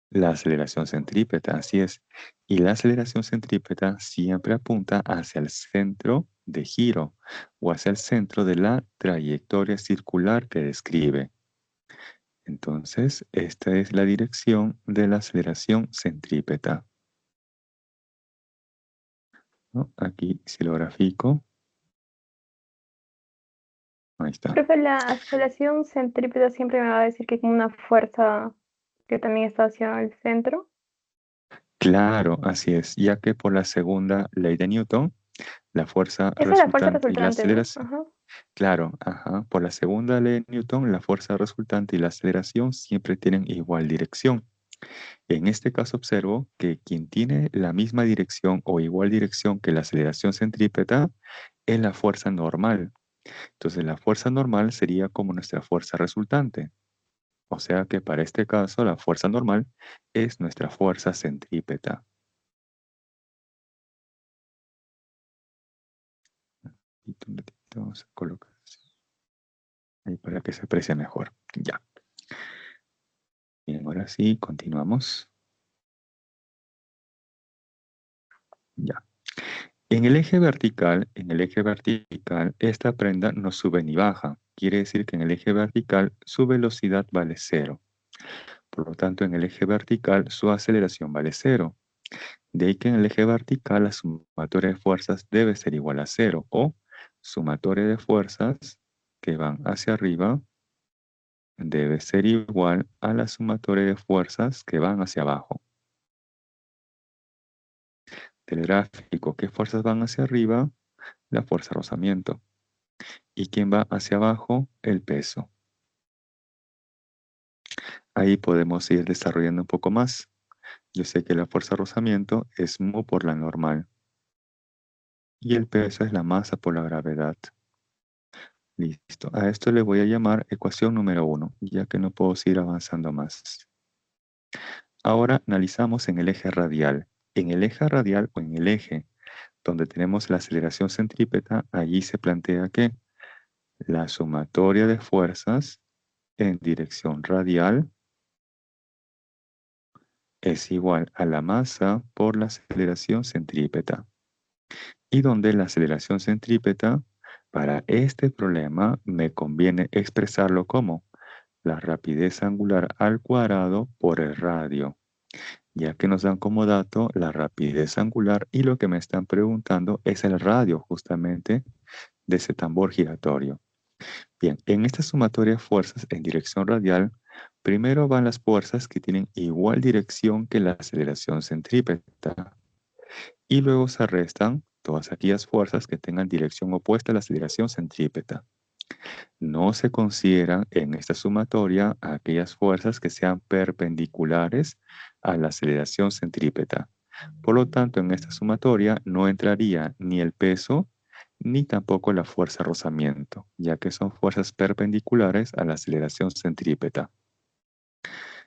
S1: La aceleración centrípeta, así es. Y la aceleración centrípeta siempre apunta hacia el centro de giro o hacia el centro de la trayectoria circular que describe. Entonces, esta es la dirección de la aceleración centrípeta, ¿no? Aquí, si lo grafico, ahí está.
S2: Profe, la aceleración centrípeta siempre me va a decir que es una fuerza que también está hacia el centro.
S1: Claro, así es, ya que por la segunda ley de Newton, la fuerza
S2: Esa es la fuerza
S1: resultante y la
S2: resultante, ¿no?
S1: aceleración,
S2: Ajá.
S1: Claro, ajá. Por la segunda ley de Newton, la fuerza resultante y la aceleración siempre tienen igual dirección. En este caso observo que quien tiene la misma dirección o igual dirección que la aceleración centrípeta es la fuerza normal. Entonces la fuerza normal sería como nuestra fuerza resultante. O sea que para este caso la fuerza normal es nuestra fuerza centrípeta. Y un ratito vamos a colocar así, ahí para que se aprecie mejor. Ya. Bien, ahora sí, continuamos. Ya. En el eje vertical, esta prenda no sube ni baja. Quiere decir que en el eje vertical su velocidad vale cero. Por lo tanto, en el eje vertical su aceleración vale cero. De ahí que en el eje vertical la sumatoria de fuerzas debe ser igual a cero o sumatoria de fuerzas que van hacia arriba debe ser igual a la sumatoria de fuerzas que van hacia abajo. Del gráfico, ¿qué fuerzas van hacia arriba? La fuerza de rozamiento. ¿Y quién va hacia abajo? El peso. Ahí podemos ir desarrollando un poco más. Yo sé que la fuerza de rozamiento es mu por la normal. Y el peso es la masa por la gravedad. Listo. A esto le voy a llamar ecuación número 1, ya que no puedo seguir avanzando más. Ahora analizamos en el eje radial. En el eje radial o en el eje donde tenemos la aceleración centrípeta, allí se plantea que la sumatoria de fuerzas en dirección radial es igual a la masa por la aceleración centrípeta. Y donde la aceleración centrípeta, para este problema, me conviene expresarlo como la rapidez angular al cuadrado por el radio, ya que nos dan como dato la rapidez angular y lo que me están preguntando es el radio justamente de ese tambor giratorio. Bien, en esta sumatoria de fuerzas en dirección radial, primero van las fuerzas que tienen igual dirección que la aceleración centrípeta y luego se restan todas aquellas fuerzas que tengan dirección opuesta a la aceleración centrípeta. No se consideran en esta sumatoria aquellas fuerzas que sean perpendiculares a la aceleración centrípeta. Por lo tanto, en esta sumatoria no entraría ni el peso ni tampoco la fuerza de rozamiento, ya que son fuerzas perpendiculares a la aceleración centrípeta.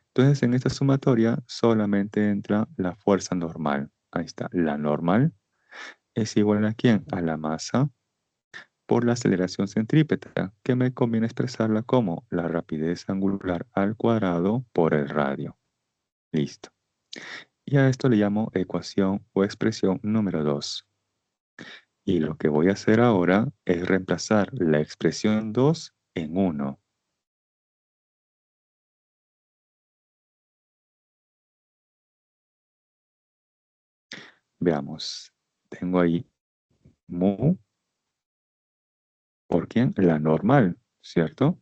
S1: Entonces, en esta sumatoria solamente entra la fuerza normal. Ahí está, la normal es igual ¿a quién? A la masa por la aceleración centrípeta, que me conviene expresarla como la rapidez angular al cuadrado por el radio. Listo. Y a esto le llamo ecuación o expresión número 2. Y lo que voy a hacer ahora es reemplazar la expresión 2 en 1. Veamos. Tengo ahí mu por quién? La normal, ¿cierto?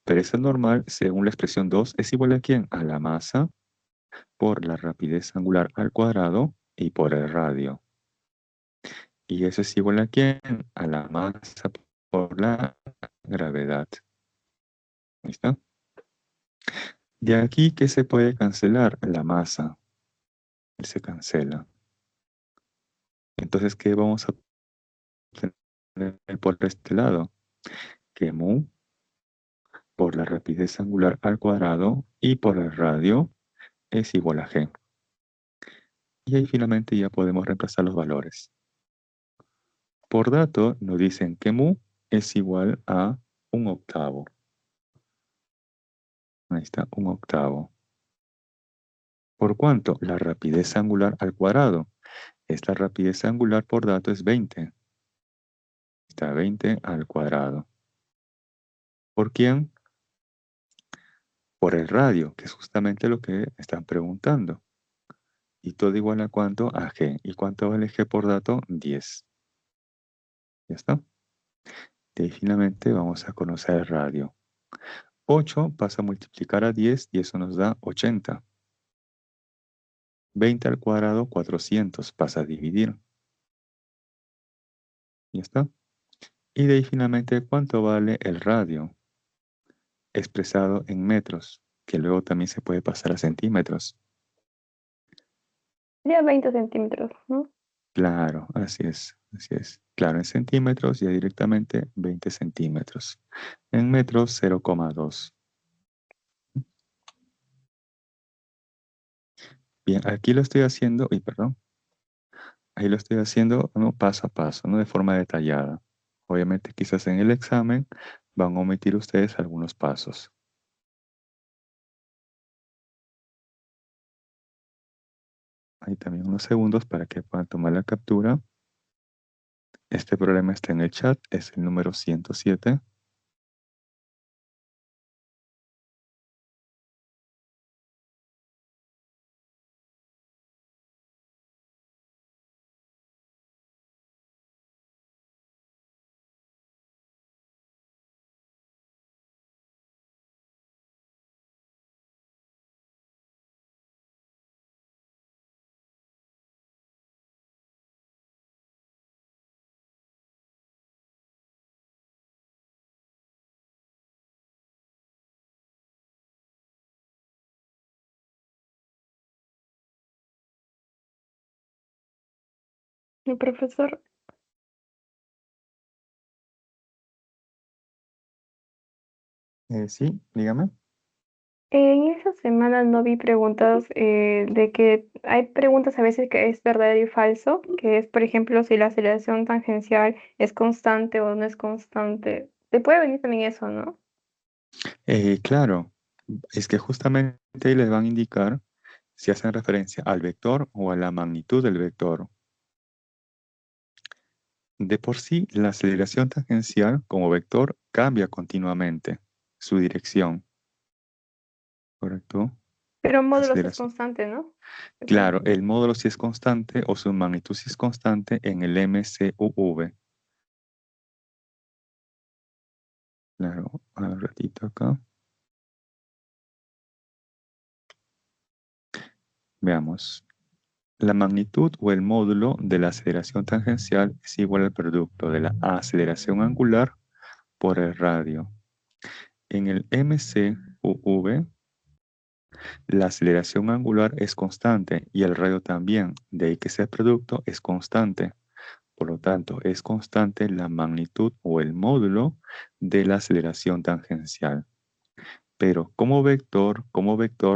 S1: Pero esa normal, según la expresión 2, es igual a quién? A la masa por la rapidez angular al cuadrado y por el radio. Y eso es igual a quién? A la masa por la gravedad. ¿Listo? De aquí, ¿qué se puede cancelar? La masa. Se cancela. Entonces, ¿qué vamos a tener por este lado? Que mu por la rapidez angular al cuadrado y por el radio es igual a g. Y ahí finalmente ya podemos reemplazar los valores. Por dato, nos dicen que mu es igual a 1/8. Ahí está, 1/8. ¿Por cuánto? La rapidez angular al cuadrado. Esta rapidez angular por dato es 20. Está 20 al cuadrado. ¿Por quién? Por el radio, que es justamente lo que están preguntando. Y todo igual a cuánto? A g. ¿Y cuánto vale g por dato? 10. ¿Ya está? Y finalmente vamos a conocer el radio. 8 pasa a multiplicar a 10 y eso nos da 80. 20 al cuadrado, 400, pasa a dividir. ¿Ya está? Y de ahí finalmente, ¿cuánto vale el radio? Expresado en metros, que luego también se puede pasar a centímetros.
S2: Sería 20 centímetros, ¿no?
S1: Claro, así es, así es. Claro, en centímetros ya directamente 20 centímetros. En metros 0,2. Bien, aquí lo estoy haciendo, y perdón, ahí lo estoy haciendo, ¿no? Paso a paso, no de forma detallada. Obviamente quizás en el examen van a omitir ustedes algunos pasos. Ahí también unos segundos para que puedan tomar la captura. Este problema está en el chat, es el número 107.
S2: El profesor,
S1: Sí, dígame.
S2: en esa semana no vi preguntas de que hay preguntas a veces que es verdadero y falso, que es, por ejemplo, si la aceleración tangencial es constante o no es constante. Te puede venir también eso, ¿no?
S1: Claro, es que justamente ahí les van a indicar si hacen referencia al vector o a la magnitud del vector. De por sí, la aceleración tangencial como vector cambia continuamente su dirección, ¿correcto?
S2: Pero módulo sí es
S1: Aceleración.
S2: constante, ¿no?
S1: Claro, el módulo si es constante o su magnitud si es constante en el MCUV. Claro, un ratito acá. Veamos. La magnitud o el módulo de la aceleración tangencial es igual al producto de la aceleración angular por el radio. En el MCUV, la aceleración angular es constante y el radio también, de ahí que ese producto es constante. Por lo tanto, es constante la magnitud o el módulo de la aceleración tangencial. Pero como vector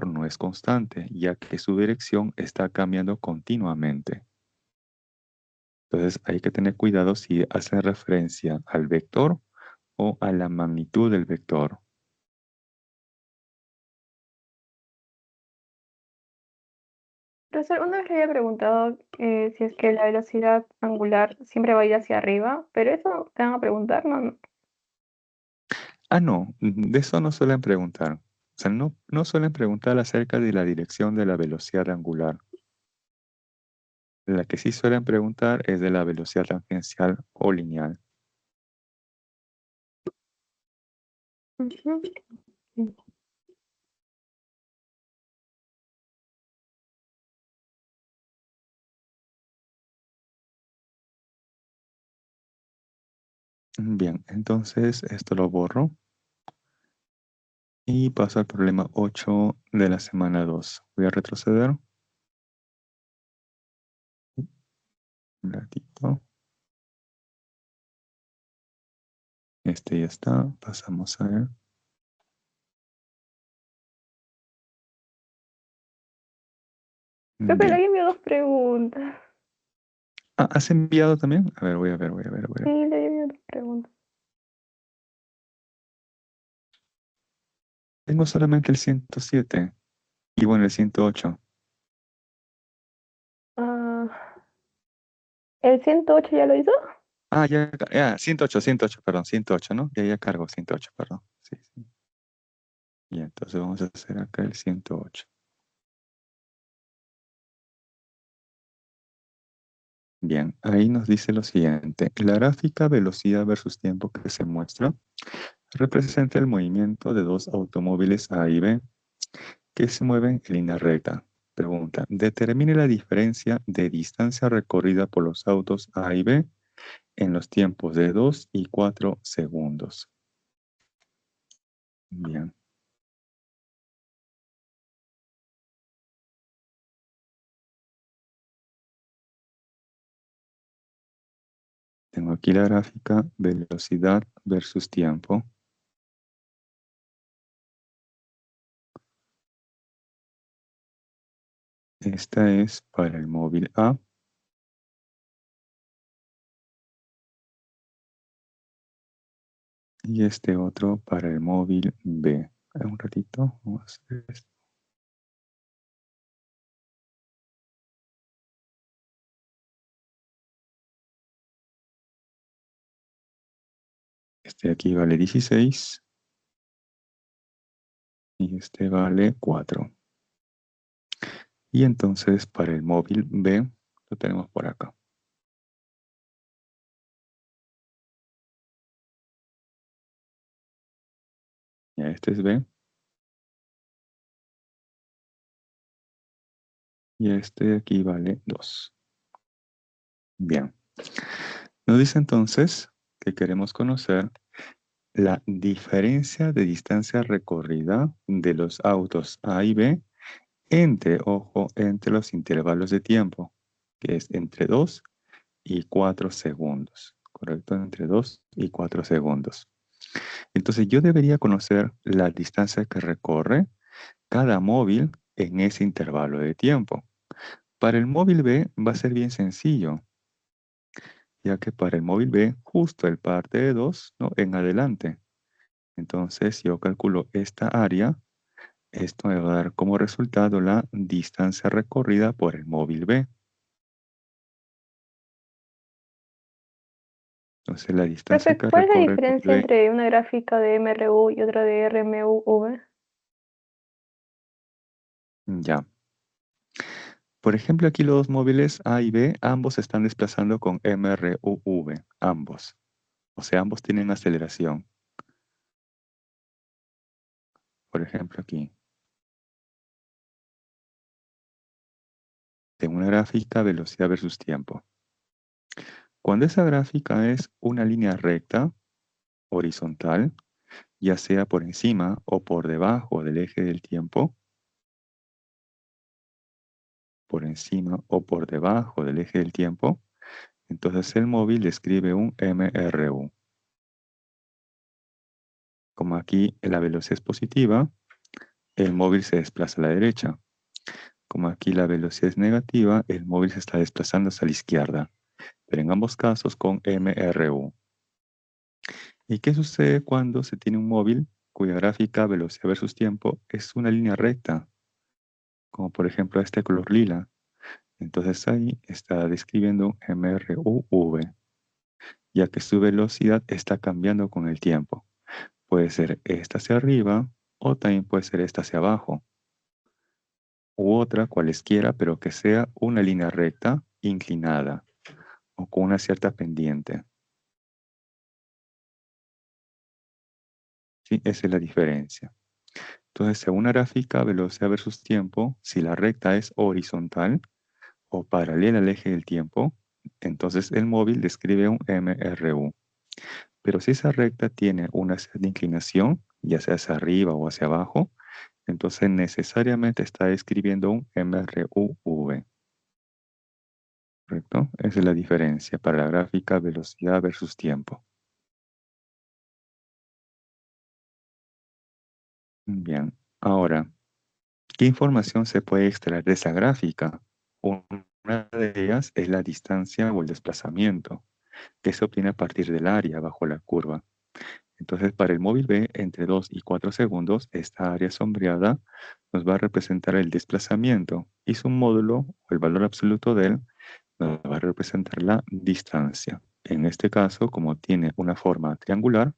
S1: no es constante, ya que su dirección está cambiando continuamente. Entonces hay que tener cuidado si hacen referencia al vector o a la magnitud del vector.
S2: Profesor, una vez le había preguntado si es que la velocidad angular siempre va a ir hacia arriba, pero eso te van a preguntar, ¿no? No.
S1: Ah, no, de eso no suelen preguntar. O sea, no suelen preguntar acerca de la dirección de la velocidad angular. La que sí suelen preguntar es de la velocidad tangencial o lineal.
S2: Ujú.
S1: Bien, entonces esto lo borro y paso al problema 8 de la semana 2. Voy a retroceder un ratito. Este ya está. Pasamos a ver.
S2: Creo que le
S1: Bien.
S2: había enviado dos preguntas.
S1: Ah, ¿has enviado también? A ver, voy a ver.
S2: Sí, le había enviado dos preguntas.
S1: Tengo solamente el 107 y bueno, el 108.
S2: Ah, ¿el 108 ya lo hizo?
S1: Ah, ya, 108, perdón, 108, ¿no? Ya cargo 108, perdón. Sí, sí. Y entonces vamos a hacer acá el 108. Bien, ahí nos dice lo siguiente. La gráfica velocidad versus tiempo que se muestra representa el movimiento de dos automóviles A y B que se mueven en línea recta. Pregunta, determine la diferencia de distancia recorrida por los autos A y B en los tiempos de 2 y 4 segundos. Bien. Tengo aquí la gráfica velocidad versus tiempo. Esta es para el móvil A. Y este otro para el móvil B. Un ratito, vamos a hacer esto. Este aquí vale 16 y este vale 4. Y entonces para el móvil B lo tenemos por acá. Ya este es B. Y este de aquí vale 2. Bien. Nos dice entonces que queremos conocer la diferencia de distancia recorrida de los autos A y B entre los intervalos de tiempo, que es entre 2 y 4 segundos, ¿correcto? Entre 2 y 4 segundos. Entonces yo debería conocer la distancia que recorre cada móvil en ese intervalo de tiempo. Para el móvil B va a ser bien sencillo, ya que para el móvil B justo el parte de 2, ¿no?, en adelante. Entonces yo calculo esta área. Esto me va a dar como resultado la distancia recorrida por el móvil B. Entonces la distancia
S2: Profe,
S1: que
S2: ¿cuál es la
S1: recorre el móvil
S2: diferencia
S1: B,
S2: entre una gráfica de MRU y otra de RMUV?
S1: ya. Por ejemplo, aquí los dos móviles A y B, ambos se están desplazando con MRUV, ambos. O sea, ambos tienen aceleración. Por ejemplo, aquí. Tengo una gráfica velocidad versus tiempo. Cuando esa gráfica es una línea recta, horizontal, ya sea por encima o por debajo del eje del tiempo, por encima o por debajo del eje del tiempo, entonces el móvil describe un MRU. Como aquí la velocidad es positiva, el móvil se desplaza a la derecha. Como aquí la velocidad es negativa, el móvil se está desplazando hacia la izquierda. Pero en ambos casos con MRU. ¿Y qué sucede cuando se tiene un móvil cuya gráfica velocidad versus tiempo es una línea recta? Como por ejemplo este color lila. Entonces ahí está describiendo un MRUV, ya que su velocidad está cambiando con el tiempo. Puede ser esta hacia arriba o también puede ser esta hacia abajo. U otra, cualesquiera, pero que sea una línea recta, inclinada o con una cierta pendiente. ¿Sí? Esa es la diferencia. Entonces, según una gráfica, velocidad versus tiempo, si la recta es horizontal o paralela al eje del tiempo, entonces el móvil describe un MRU. Pero si esa recta tiene una cierta inclinación, ya sea hacia arriba o hacia abajo, entonces necesariamente está describiendo un MRUV. ¿Correcto? Esa es la diferencia para la gráfica velocidad versus tiempo. Bien, ahora, ¿qué información se puede extraer de esa gráfica? Una de ellas es la distancia o el desplazamiento, que se obtiene a partir del área bajo la curva. Entonces, para el móvil B, entre 2 y 4 segundos, esta área sombreada nos va a representar el desplazamiento y su módulo, o el valor absoluto de él, nos va a representar la distancia. En este caso, como tiene una forma triangular,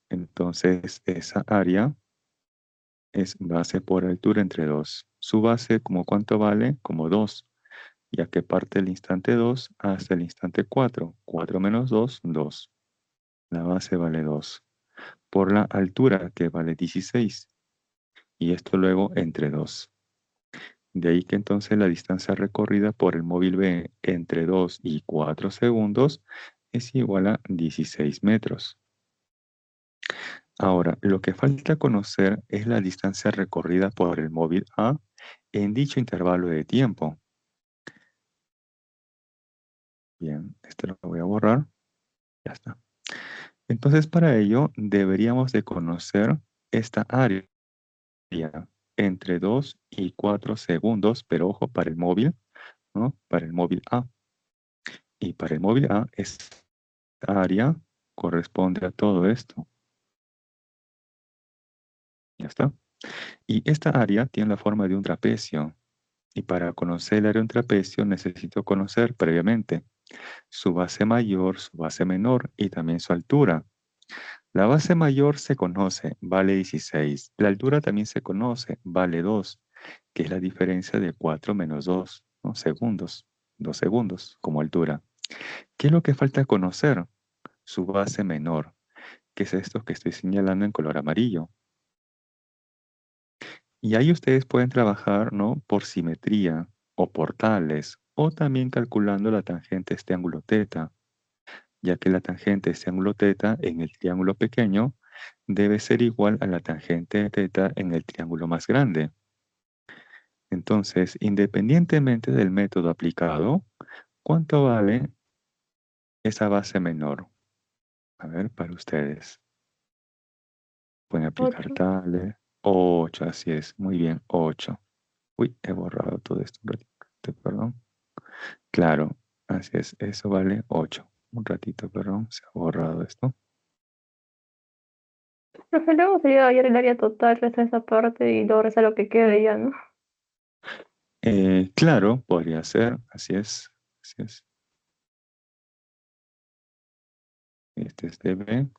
S1: entonces esa área es base por altura entre 2. Su base, ¿como cuánto vale? Como 2, ya que parte del instante 2 hasta el instante 4. 4 menos 2, 2. La base vale 2. Por la altura, que vale 16. Y esto luego entre 2. De ahí que entonces la distancia recorrida por el móvil B entre 2 y 4 segundos es igual a 16 metros. Ahora, lo que falta conocer es la distancia recorrida por el móvil A en dicho intervalo de tiempo. Bien, este lo voy a borrar. Ya está. Entonces, para ello, deberíamos de conocer esta área entre 2 y 4 segundos, pero ojo, para el móvil, ¿no? Para el móvil A. Y para el móvil A, esta área corresponde a todo esto. Ya está. Y esta área tiene la forma de un trapecio. Y para conocer el área de un trapecio necesito conocer previamente su base mayor, su base menor y también su altura. La base mayor se conoce, vale 16. La altura también se conoce, vale 2, que es la diferencia de 4 menos 2, ¿no? Segundos. 2 segundos como altura. ¿Qué es lo que falta conocer? Su base menor, que es esto que estoy señalando en color amarillo. Y ahí ustedes pueden trabajar, ¿no? Por simetría o por tales, o también calculando la tangente de este ángulo teta, ya que la tangente de este ángulo teta en el triángulo pequeño debe ser igual a la tangente de teta en el triángulo más grande. Entonces, independientemente del método aplicado, ¿cuánto vale esa base menor? A ver, para ustedes. Pueden aplicar
S2: 8.
S1: tales. 8, así es. Muy bien, 8. Uy, he borrado todo esto un ratito, perdón. Claro, así es. Eso vale 8. Un ratito, perdón, se ha borrado esto.
S2: Profe, luego sería hallar el área total, resta esa parte y luego resta lo que quede ya, ¿no?
S1: Claro, podría ser, así es. Así es. Este es DB,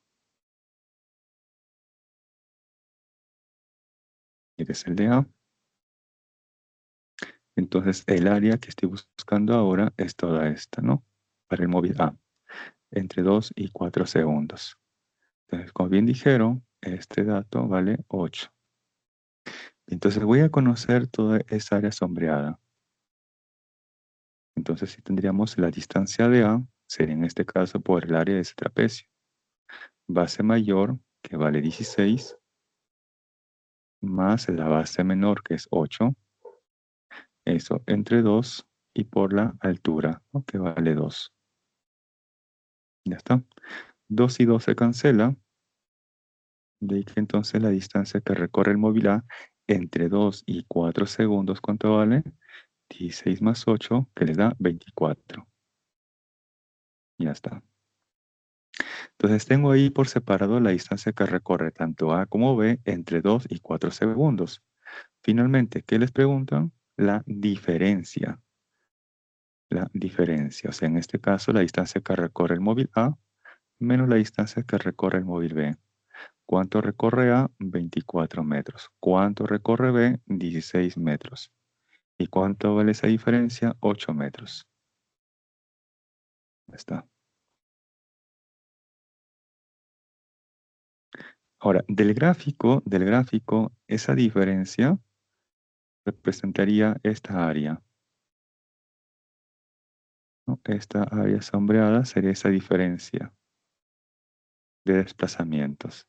S1: y este es el de A. Entonces, el área que estoy buscando ahora es toda esta, ¿no? Para el móvil A, entre 2 y 4 segundos. Entonces, como bien dijeron, este dato vale 8. Entonces, voy a conocer toda esa área sombreada. Entonces, si tendríamos la distancia de A, sería en este caso por el área de ese trapecio. Base mayor, que vale 16, más la base menor, que es 8. Eso, entre 2 y por la altura, ¿no? Que vale 2. Ya está. 2 y 2 se cancela. De ahí que entonces la distancia que recorre el móvil A entre 2 y 4 segundos, ¿cuánto vale? 16 más 8, que le da 24. Ya está. Entonces tengo ahí por separado la distancia que recorre tanto A como B entre 2 y 4 segundos. Finalmente, ¿qué les preguntan? La diferencia. La diferencia. O sea, en este caso, la distancia que recorre el móvil A menos la distancia que recorre el móvil B. ¿Cuánto recorre A? 24 metros. ¿Cuánto recorre B? 16 metros. ¿Y cuánto vale esa diferencia? 8 metros. Ya está. Ahora, del gráfico, esa diferencia representaría esta área, ¿no? Esta área sombreada sería esa diferencia de desplazamientos.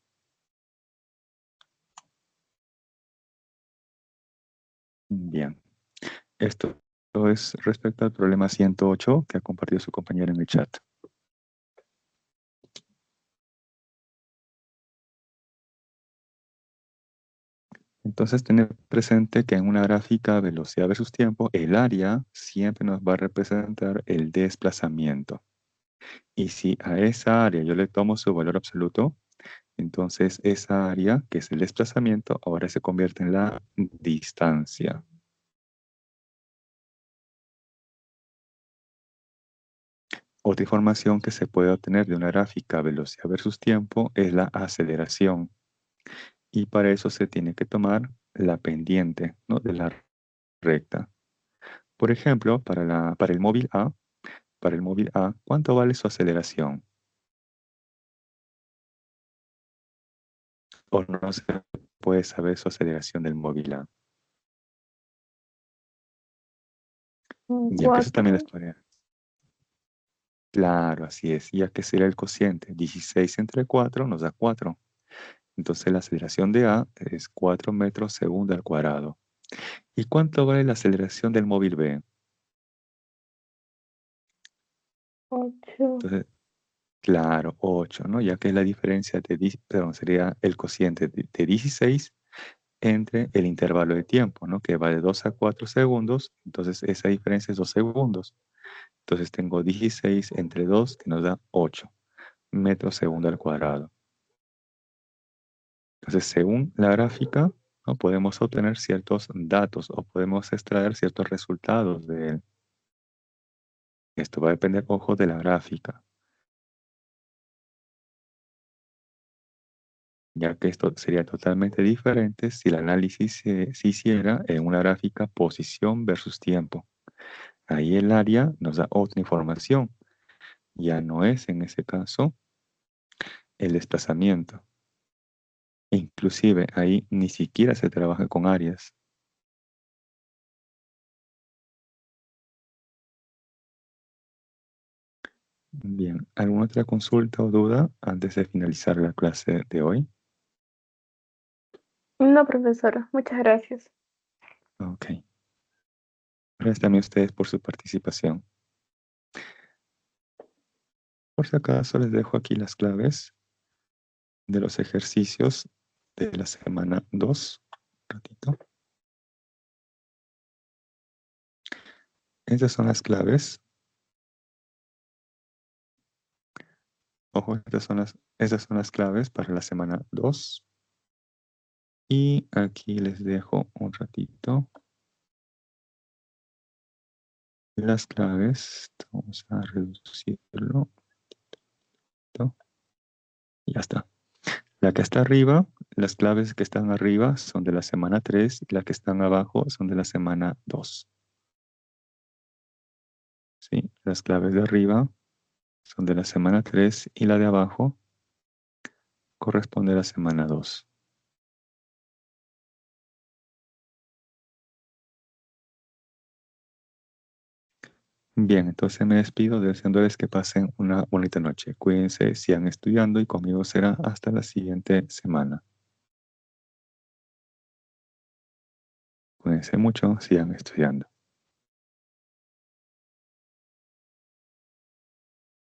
S1: Bien. Esto es respecto al problema 108 que ha compartido su compañero en el chat. Entonces, tener presente que en una gráfica velocidad versus tiempo, el área siempre nos va a representar el desplazamiento. Y si a esa área yo le tomo su valor absoluto, entonces esa área, que es el desplazamiento, ahora se convierte en la distancia. Otra información que se puede obtener de una gráfica velocidad versus tiempo es la aceleración. Y para eso se tiene que tomar la pendiente, ¿no? De la recta. Por ejemplo, para el móvil A, ¿cuánto vale su aceleración? O no se puede saber su aceleración del móvil A. Ya que eso también les
S2: 4.
S1: podría. Claro, así es. Ya que sería el cociente. 16 entre 4 nos da 4. Entonces la aceleración de A es 4 metros segundo al cuadrado. ¿Y cuánto vale la aceleración del móvil B?
S2: 8.
S1: Entonces, claro, 8, ¿no? Ya que es la diferencia de, perdón, sería el cociente de 16 entre el intervalo de tiempo, ¿no? Que va de 2 a 4 segundos. Entonces esa diferencia es 2 segundos. Entonces tengo 16 entre 2 que nos da 8 metros segundo al cuadrado. Entonces, según la gráfica, ¿no? Podemos obtener ciertos datos o podemos extraer ciertos resultados de él. Esto va a depender, ojo, de la gráfica, ya que esto sería totalmente diferente si el análisis se hiciera en una gráfica posición versus tiempo. Ahí el área nos da otra información. Ya no es en ese caso el desplazamiento. Inclusive ahí ni siquiera se trabaja con áreas. Bien, ¿alguna otra consulta o duda antes de finalizar la clase de hoy?
S2: No, profesora, muchas gracias.
S1: Ok. Gracias también a ustedes por su participación. Por si acaso les dejo aquí las claves de los ejercicios de la semana 2. Un ratito. Estas son las claves. Ojo, estas son las claves para la semana 2. Y aquí les dejo un ratito las claves. Vamos a reducirlo. Y ya está. La que está arriba, las claves que están arriba son de la semana 3 y las que están abajo son de la semana 2. ¿Sí? Las claves de arriba son de la semana 3 y la de abajo corresponde a la semana 2. Bien, entonces me despido deseándoles que pasen una bonita noche. Cuídense, sigan estudiando y conmigo será hasta la siguiente semana. Cuídense mucho, sigan estudiando.